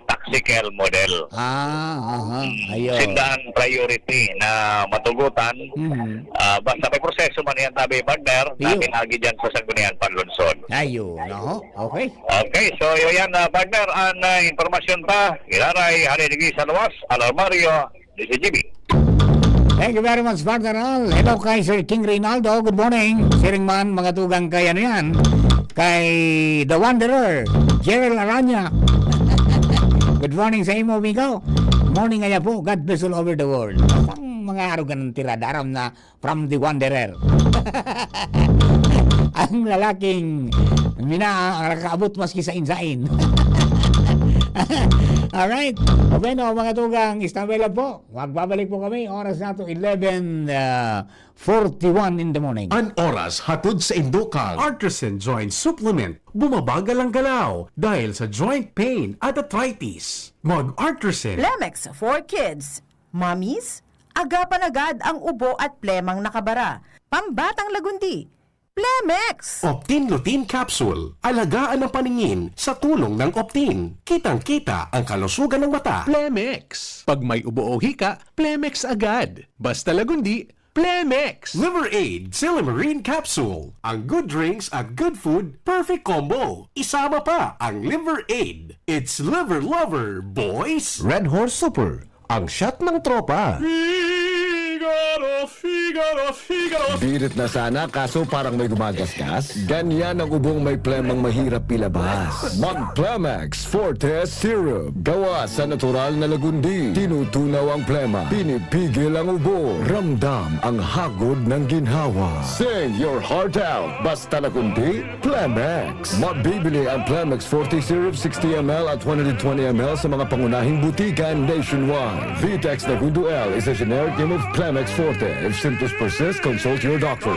taxical model. Ayun. Sindang priority na matugutan. Basta may proseso man yan tabi partner, natin agi dyan sa Sangguniang Panlunsod. Ayun, okay. Okay, so yun partner, ang informasyon pa, ilaray, harinigi sa luwas, Alarmario, DCGB. Thank you very much, partner. Hello kay Sir King Reynaldo. Good morning. Siring man, mga tugang kay ano yan. Kay The Wanderer, Gerald Aranya. Good morning sa imo, amigo. Morning nga po. God bless all over the world. Ang mga arugan ng tirada, aram na from The Wanderer. Ang lalaking nakakaabot maski sa insain. Alright. Bueno, mga tugang, istabela po. Magbabalik po kami. Oras na to 11:41 in the morning. An oras hatod sa Indokal Artisan Joint Supplement. Bumabagal ang galaw dahil sa joint pain at arthritis. Mag-Artisan. Plemex for kids. Mommies, agapan agad ang ubo at plemang nakabara. Pambatang lagundi. Plemex! Optin Lutein Capsule. Alagaan ang paningin sa tulong ng Optin. Kitang-kita ang kalusugan ng mata. Plemex. Pag may ubo o hika, Plemex agad. Basta lagundi, Plemex! Liver Aid Silimarine Capsule. Ang good drinks at good food, perfect combo. Isama pa ang Liver Aid. It's liver lover, boys! Red Horse Super, ang shot ng tropa. Birit na sana kaso parang may gumagasgas. Ganyan ang ubong may plemang mahirap ilabas. Mag-Plemex Forte Syrup. Gawa sa natural na lagundi. Tinutunaw ang plema. Pinipigil ang ubo. Ramdam ang hagod ng ginhawa. Sing your heart out. Basta lagundi, Plemex. Mabibili ang Plemex Forte Syrup 60 ml at 120 ml sa mga pangunahing butikan nationwide. Vitex Nagundo L is a generic name of Plemex Forte. If symptoms persist, consult your doctor.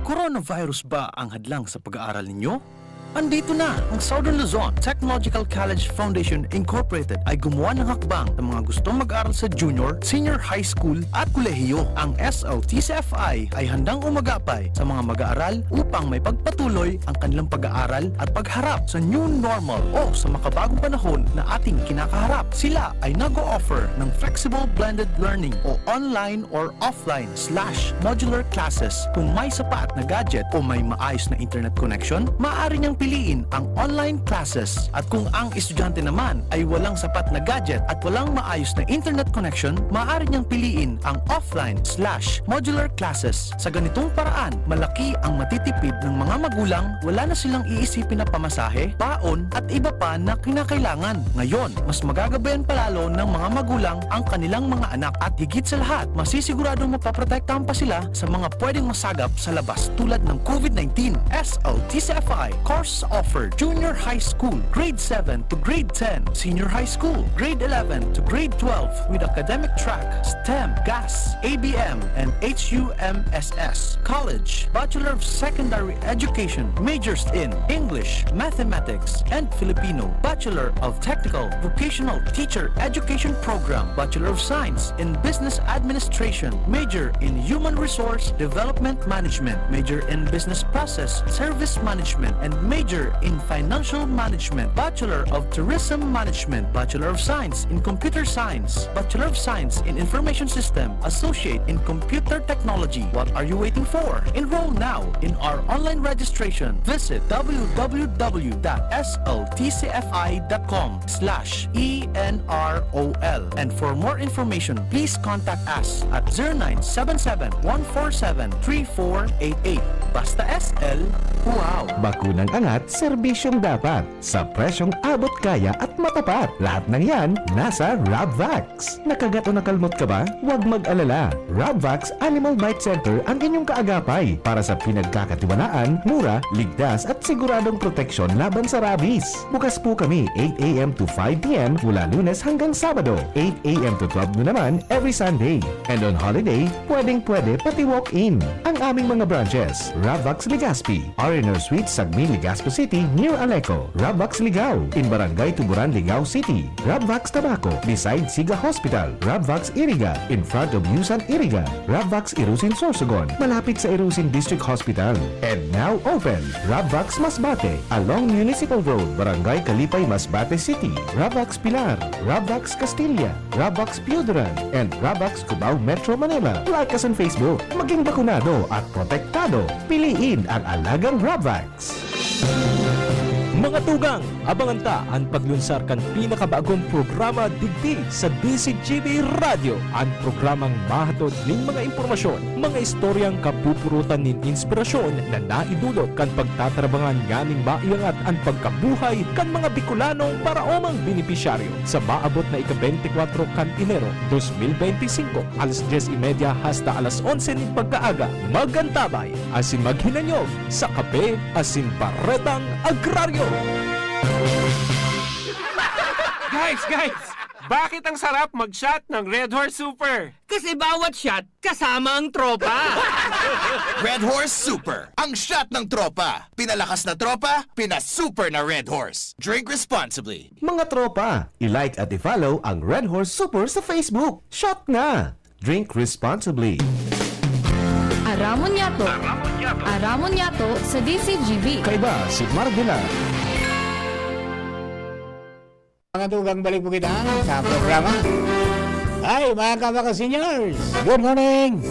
Coronavirus ba ang hadlang sa pag-aaral ninyo? Andito na ang Southern Luzon Technological College Foundation Incorporated ay gumawa ng hakbang ng mga gustong mag-aral sa junior, senior high school at kolehiyo. Ang SLTCFI ay handang umagapay sa mga mag-aaral upang may pagpatuloy ang kanilang pag-aaral at pagharap sa new normal o sa makabagong panahon na ating kinakaharap. Sila ay nag-o-offer ng flexible blended learning o online or offline / modular classes. Kung may sapat na gadget o may maayos na internet connection, maaari niyang piliin ang online classes. At kung ang estudyante naman ay walang sapat na gadget at walang maayos na internet connection, maaari niyang piliin ang offline / modular classes. Sa ganitong paraan, malaki ang matitipid ng mga magulang, wala na silang iisipin na pamasahe, baon at iba pa na kinakailangan. Ngayon, mas magagabayan palalo ng mga magulang ang kanilang mga anak at higit sa lahat, masisiguradong mapaprotektahan pa sila sa mga pwedeng masagap sa labas tulad ng COVID-19. SLTCFI course offered junior high school, grade 7 to grade 10, senior high school, grade 11 to grade 12 with academic track, STEM, GAS, ABM, and HUMSS. College, Bachelor of Secondary Education, majors in English, Mathematics, and Filipino. Bachelor of Technical Vocational Teacher Education Program, Bachelor of Science in Business Administration, major in Human Resource Development Management, major in Business Process Service Management, and major in Financial Management, Bachelor of Tourism Management, Bachelor of Science in Computer Science, Bachelor of Science in Information System, Associate in Computer Technology. What are you waiting for? Enroll now in our online registration. Visit www.sltcfi.com/ENROL. And for more information, please contact us at 0977-147-3488. Basta SL, wow! Bakunang angat, serbisyong dapat. Sa presyong abot kaya at matapat. Lahat ng yan, nasa Rabvax. Nakagat o nakalmot ka ba? Huwag mag-alala. Rabvax Animal Bite Center ang inyong kaagapay para sa pinagkakatiwalaan, mura, ligtas at siguradong proteksyon laban sa rabies. Bukas po kami 8 a.m. to 5 p.m. mula Lunes hanggang Sabado, 8 a.m. to 12 noon naman every Sunday. And on holiday, pwedeng-pwede pati walk-in. Ang aming mga branches, Rabvax Legazpi, R&R Suite Sagmi, Legazpi City near Aleco, Rabvax Ligao in Barangay Tuburan, Ligao City, Rabvax Tabaco beside Siga Hospital, Rabvax Iriga in front of Yusan Iriga, Rabvax Irusin Sorsogon malapit sa Irusin District Hospital. And now open, Rabvax Masbate along Municipal Road, Barangay Kalipay, Masbate City, Rabvax Pilar, Rabvax Castilla, Rabvax Piudaran, and Rabvax Cubao Metro Manila. Like us on Facebook, maging bakunado at protektado. Piliin ang alagang Rabvax. Mga tugang, abangan ta ang paglunsar kan pinakabagong programa digdi sa DCGB Radio. Ang programang mahatod ning mga impormasyon, mga istoryang kapupurutan nin inspirasyon na naidulot kan pagtatrabangan nganing maiangat ang pagkabuhay kan mga Bicolanong para omang benepisyaryo sa maabot na ika-24 kan Enero 2025 alas 10:30 hasta alas 11 ning pagkaaga. Magantabay asin maghinanyog sa Kape asin Baretang Agraryo. Guys! Bakit ang sarap mag-shot ng Red Horse Super? Kasi bawat shot, kasama ang tropa. Red Horse Super, ang shot ng tropa. Pinalakas na tropa, pinasuper na Red Horse. Drink responsibly. Mga tropa, i-like at i-follow ang Red Horse Super sa Facebook. Shot na! Drink responsibly. Aramon Yato sa DCGB. Kaiba si Marvila. Mga tugang, balik po kita sa programa Ay, mga kabaka-seniors, good morning!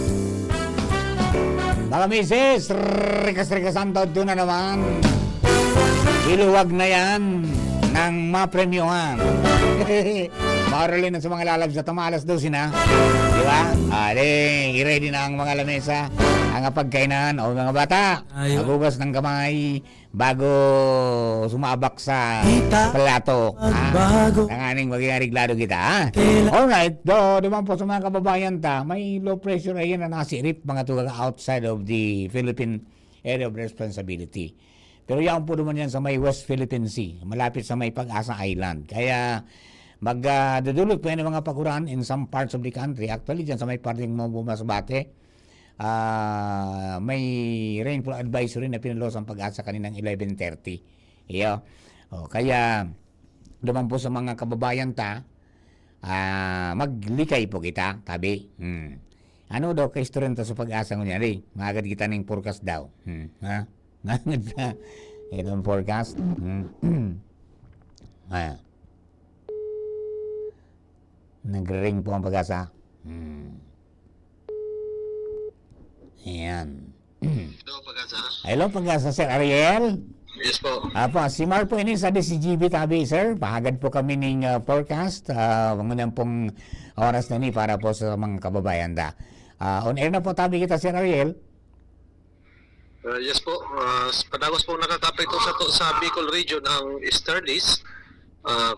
Mga misis, rikas-rikasan doon na naman. Iluwag na yan ng mapremyohan. Marulin na sa mga lalabs na tumalas 12 na. Di ba? I-ready na ang mga lamesa, ang pagkainan o mga bata. Magugas ng kamay bago sumabak sa plato. Nanganing maging ariglado kita. Ha? Alright, naman po sa mga kababayan may low pressure ayan na nasirip mga tugang outside of the Philippine area of responsibility. Pero yan po naman yan sa may West Philippine Sea, malapit sa may Pag-asa Island. Kaya magdudulot po yan ng mga paguran in some parts of the country. Actually, dyan sa may parting Masbate, may rainfall advisory na pinalos ang Pag-asa kaninang 11:30. Iyo. Kaya naman po sa mga kababayan maglikay po kita, tabi. Ano daw kay student sa Pag-asa ngunyan, magad kita ng forecast daw. Ha? Itong forecast. Nagre-ring po ang Pag-asa. Ayan. Hello, Pag-asa, Sir Ariel. Yes po. Si Mar po ini sa DCGB tabi, sir. Pahagad po kami ng forecast. Mangunang pong oras na ni para po sa mga kababayan on air na po tabi kita, Sir Ariel. Yes po, padagos po nakakapit to sa Bicol region ang easterlies,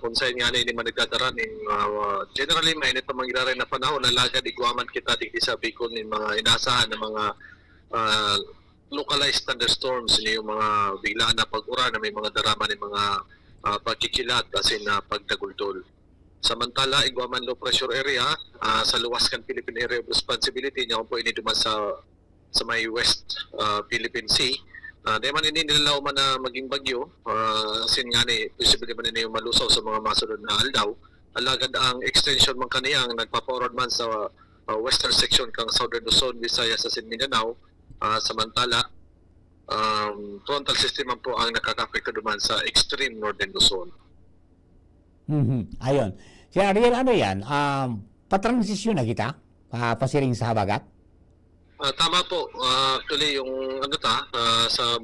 kung saan nga na hindi man nagdadaran generally mainit pa mangyari na panahon na lagad igwaman kita dito sa Bicol ng mga inasahan ng mga localized thunderstorms, yung mga biglaan na pag-uran na may mga darama ng mga pagkikilat kasi na pagdagultol. Samantala, igwaman low pressure area sa Luwaskan Philippine Area of Responsibility niya po iniduman sa may West Philippine Sea. Di man hindi nilalaw man na maging bagyo, sin nga ni, posible man nila yung malusaw sa mga masunod na aldaw. Alagad ang extension man kaniyang nagpapaorad man sa western section kang Southern Luzon, Visayas sa Mindanao. Samantala, frontal system man po ang nakakapekto duman sa extreme northern Luzon. Ayun. Si Ariel, ano yan? Patransisyon na kita? Pasiring sa habagat? Tama po. Actually, yung sa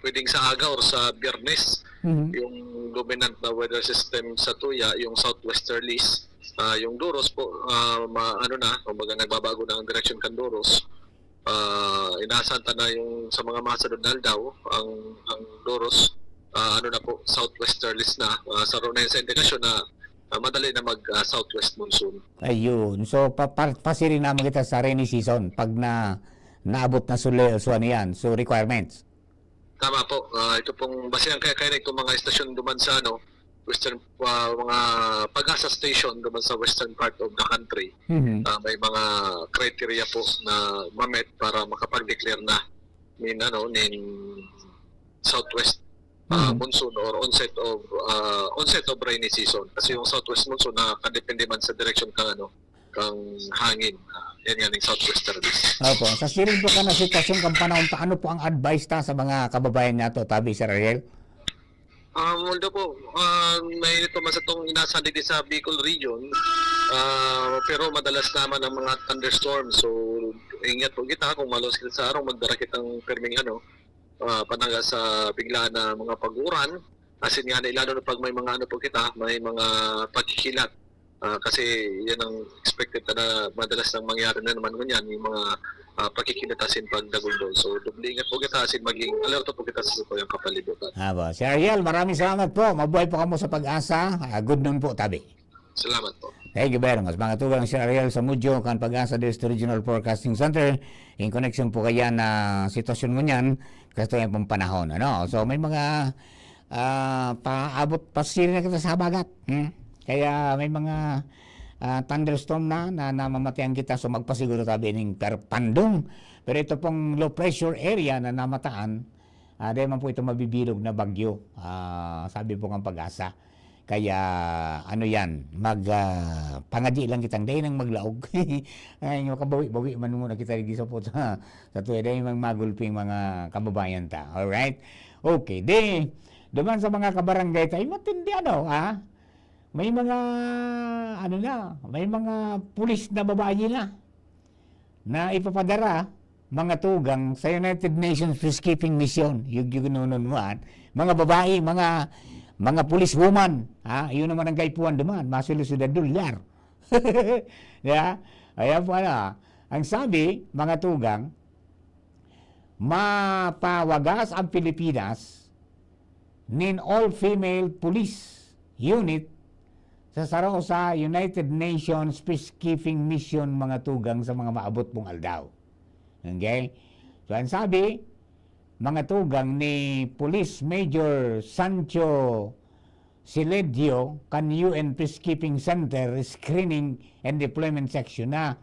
pwedeng sa aga or sa Biyernes, yung dominant na weather system sa Tuya, yung southwesterlies, yung Doros po, kumbaga nagbabago na ang direction kan Doros. Inasanta na yung sa mga masunod na aldaw, ang Doros, southwesterlies na. Sa na sa indikasyon na madali na mag-southwest monsoon. Ayun. So, pasirin naman kita sa rainy season pag naabot na so requirements. Tama po. Ito pong basihan kaya itong mga estasyon duman sa western, mga Pag-asa station duman sa western part of the country. May mga criteria po na ma-met para makapag-declare na nin southwest monsoon or onset of rainy season, kasi yung southwest monsoon nakadepende man sa direction kang hangin. Yan nga ng southwesterlies. Opo, sa siring po ka na sitwasyon kang panahon, paano po ang advice sa mga kababayan nato, tabi, Sir Ariel? Although po, may ito man sa itong inasan dito sa Bicol region, pero madalas naman ang mga thunderstorms, so ingat po kita kung malos kita sa araw, magdara kitang perming panangga sa biglaan na mga pag-uran, kasi nga lalo na pag may mga may mga pagkikilat, kasi yan ang expected na madalas nang mangyari na naman ngunyan, yung mga pagkikilat asin pagdagundol. So doble ingat po kita asin maging alerto po kita sa yung kapalibutan. Si Ariel, maraming salamat po. Mabuhay po kamo sa Pag-asa. Good noon po, tabi. Salamat po. Thank you very much. Mga tugang si Ariel sa Mudyo, kan Pag-asa District Regional Forecasting Center, in connection po kaya na sitwasyon mo niyan, kasi yung pong panahon. So may mga paabot pasiri na kita sa habagat. Kaya may mga thunderstorm na namamatayan kita, so magpasiguro tabi ng perpandong. Pero ito pong low pressure area na namataan, dahil man po ito mabibilog na bagyo, sabi po ng Pag-asa. Kaya pangadyi lang kitang day nang maglaog. Ay makabawi-bawi man muna kita dito po sa tuwa day magulping mga kababayan ta. All right? Okay, duman sa mga kabarangay tayo matindi may mga may mga pulis na babae na ipapadara mga tugang sa United Nations Peacekeeping Mission. Yung ginununmuan. Mga babae, mga police woman. Yun naman ang gaypuan duman. Masilusudan dolyar. Yeah? Ayan po ang sabi, mga tugang, mapawagas ang Pilipinas nin all-female police unit sa United Nations Peacekeeping Mission mga tugang sa mga maabot pong aldaw. Okay? So, ang sabi, mga tugang ni Police Major Sancho Siledio kan UN Peacekeeping Center Screening and Deployment Section na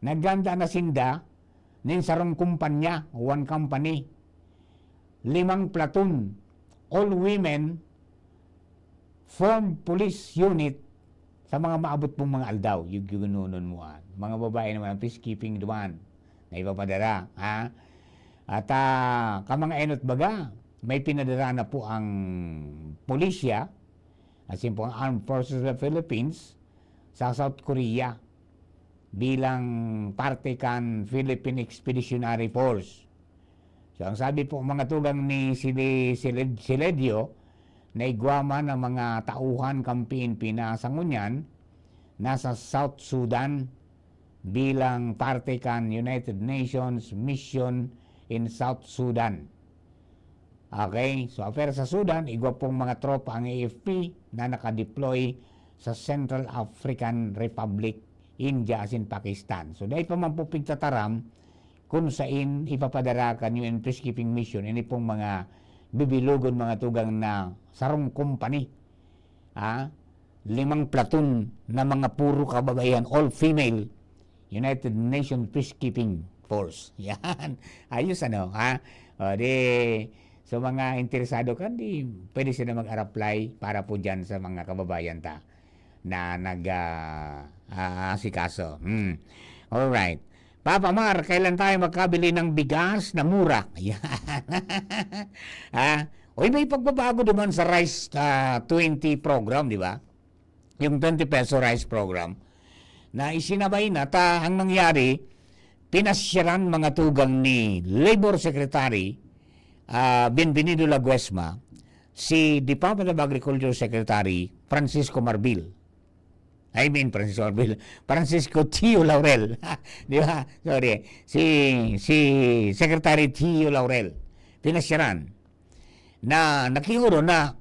nagganda na sinda nin sarong kumpanya, one company, 5 platoon, all women formed police unit sa mga maabot pong mga aldaw, yung ginunon mo. Mga babae naman ang peacekeeping duman na ipapadara. At kamang enot baga, may pinadara na po ang pulisya, as in po ang Armed Forces of the Philippines, sa South Korea bilang parte kan Philippine Expeditionary Force. So ang sabi po mga tugang ni Siledio, na igwama ng mga tauhan kampiin pinasangunyan nasa South Sudan bilang parte kan United Nations Mission in South Sudan. Okay, so affair sa Sudan, igwa pong mga tropa ang AFP na nakadeploy sa Central African Republic, India as in Pakistan. So dahil pa man po pigtataram kung saan ipapadara kan UN Peacekeeping Mission, ini pong mga bibilugon mga tugang na sarong company. 5 platoon na mga puro kababaihan, all female, United Nations Peacekeeping Force. Yan. Ayos so mga interesado kan, di pwede sila mag-apply para po dyan sa mga kababayan na nag-asikaso. Alright. Papa Mar, kailan tayo magkabili ng bigas na mura? Ayan. Uy, may pagbabago naman sa Rice 20 program, di ba? Yung 20 peso rice program na isinabay na ang nangyari, pinasyaran mga tugang ni Labor Secretary Bienvenido Laguesma, si Department of Agriculture Secretary Francisco Tio Laurel. Di ba? Sorry. Si Secretary Tio Laurel. Pinasyaran na nakinguro na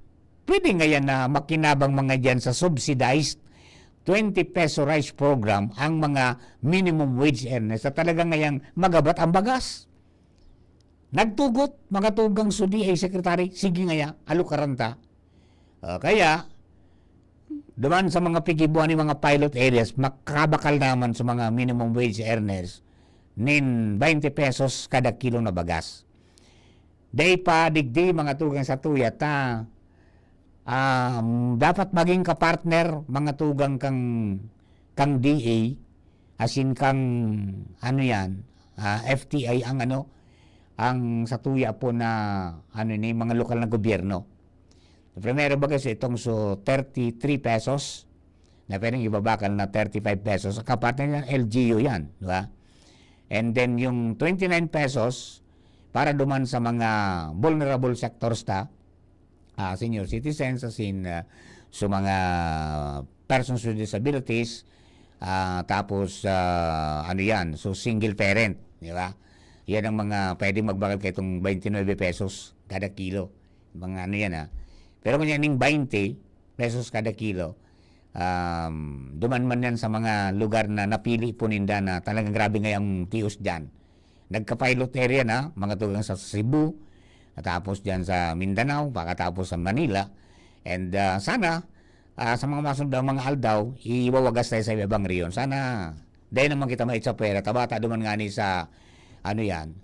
pwede ngayon na makinabang mga dyan sa subsidized 20 peso rice program ang mga minimum wage earners sa talagang ngayang magabat ang bagas. Nagtugot mga tugang sudi ay Secretary, sige ngaya, alukaranta. Kaya, duman sa mga pigibuan ni mga pilot areas, makabakal naman sa mga minimum wage earners nin 20 pesos kada kilo na bagas. Day pa digdi mga tugang sa tuyat dapat maging kapartner mga tugang kang DA as in kang FTI ang sa tuya po na mga lokal na gobyerno. Primero ba kasi itong 33 pesos na pwedeng ibabakal na 35 pesos. Kapartner ng LGU yan. Diba? And then yung 29 pesos para duman sa mga vulnerable sectors senior citizens, as in sa mga persons with disabilities, tapos so single parent. Diba? Yan ang mga pwedeng magbakal kay itong 29 pesos kada kilo. Mga Pero kung yan yung 20 pesos kada kilo, duman man yan sa mga lugar na napili po ninda na talagang grabe ngayong tios dyan. Nagka-pilot area na, mga tugang sa Cebu, tapos dyan sa Mindanao, pakatapos sa Manila. And sana, sa mga masundang mga aldaw, iwawagas tayo sa ibang riyon. Sana, dahil naman kita maitsapwera, tabata duman nga ni sa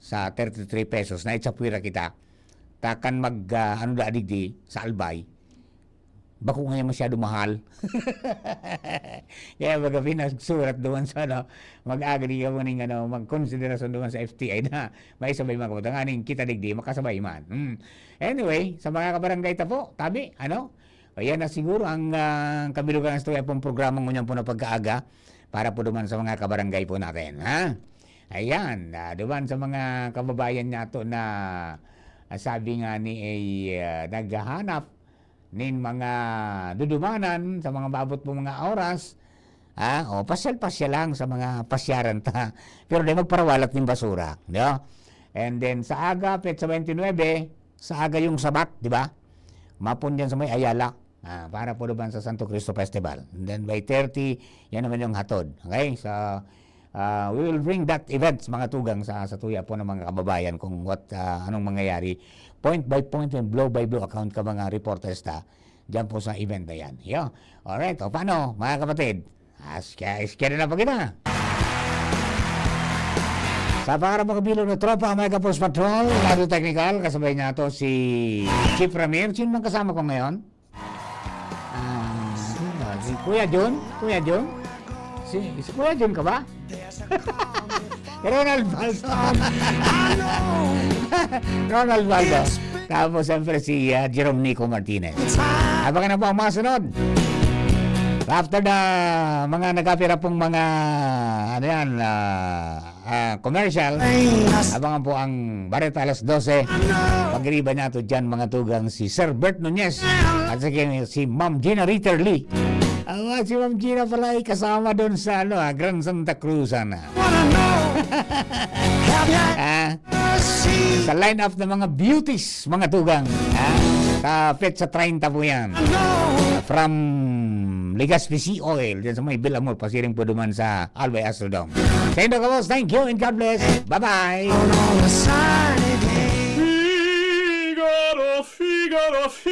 sa 33 pesos na itsapwira kita, takan digdi sa Albay, bako ngayon masyado mahal. Kaya baga pinagsurat doon sa mag-agree ka mo ng magkonsiderasyon doon sa FTI na may sabay mga kapatang kita digdi makasabay man. Anyway, sa mga kabarangay po, tabi, Ayan na siguro ang kabilugan ng istorya pong programang ngunyan po na pagkaaga para po duman sa mga kabarangay po natin. Ha? Ayan, duman sa mga kababayan nato na sabi nga ni naghahanap nin mga dudumanan sa mga babot po mga oras. O pasyal-pasyal lang sa mga pasyaran ta. Pero di magparawalat ng basura. No? And then sa aga, Petsa 29, sa aga yung sabat, di ba? Mapun dyan sa may Ayala. Para po naman sa Santo Cristo Festival. And then by 30, yan naman yung hatod. Okay? So, we will bring that event, mga tugang, sa tuya po ng mga kababayan kung anong mangyayari. Point by point and blow by blow account ka mga reporters ta. Diyan po sa event na yan. Yo. Alright, o paano, mga kapatid? Iskya na pa kita. Sa para makabilog na tropa, Mega Post Patrol, Radio Technical, kasabay niya to si Chief Ramir. Sino man kasama ko ngayon? Si Kuya John? Kuya John? Si Kuya John ka ba? Ronald Baldo. Ronald Baldo. Tapos siyempre si Jerome Nico Martinez. Abangan na po ang mga sunod. After na mga nagkapira pong mga commercial, abangan po ang Barreta alas 12. Pag-iriba niya ito dyan mga tugang si Sir Bert Nunez at si Ma'am Gina Ritter Lee. Si Ma'am Gina pala ay kasama doon sa Grand Santa Cruz. Sa line-up ng mga beauties, mga tugang. Sa Petsa 30 po yan. From Legazpi Sea Oil, dyan sa may Bilamor, pasiring po duman sa Albay Astrodome. Sa inyo ka, boss. Thank you and God bless. Bye-bye. Figaro, Figaro, Figaro.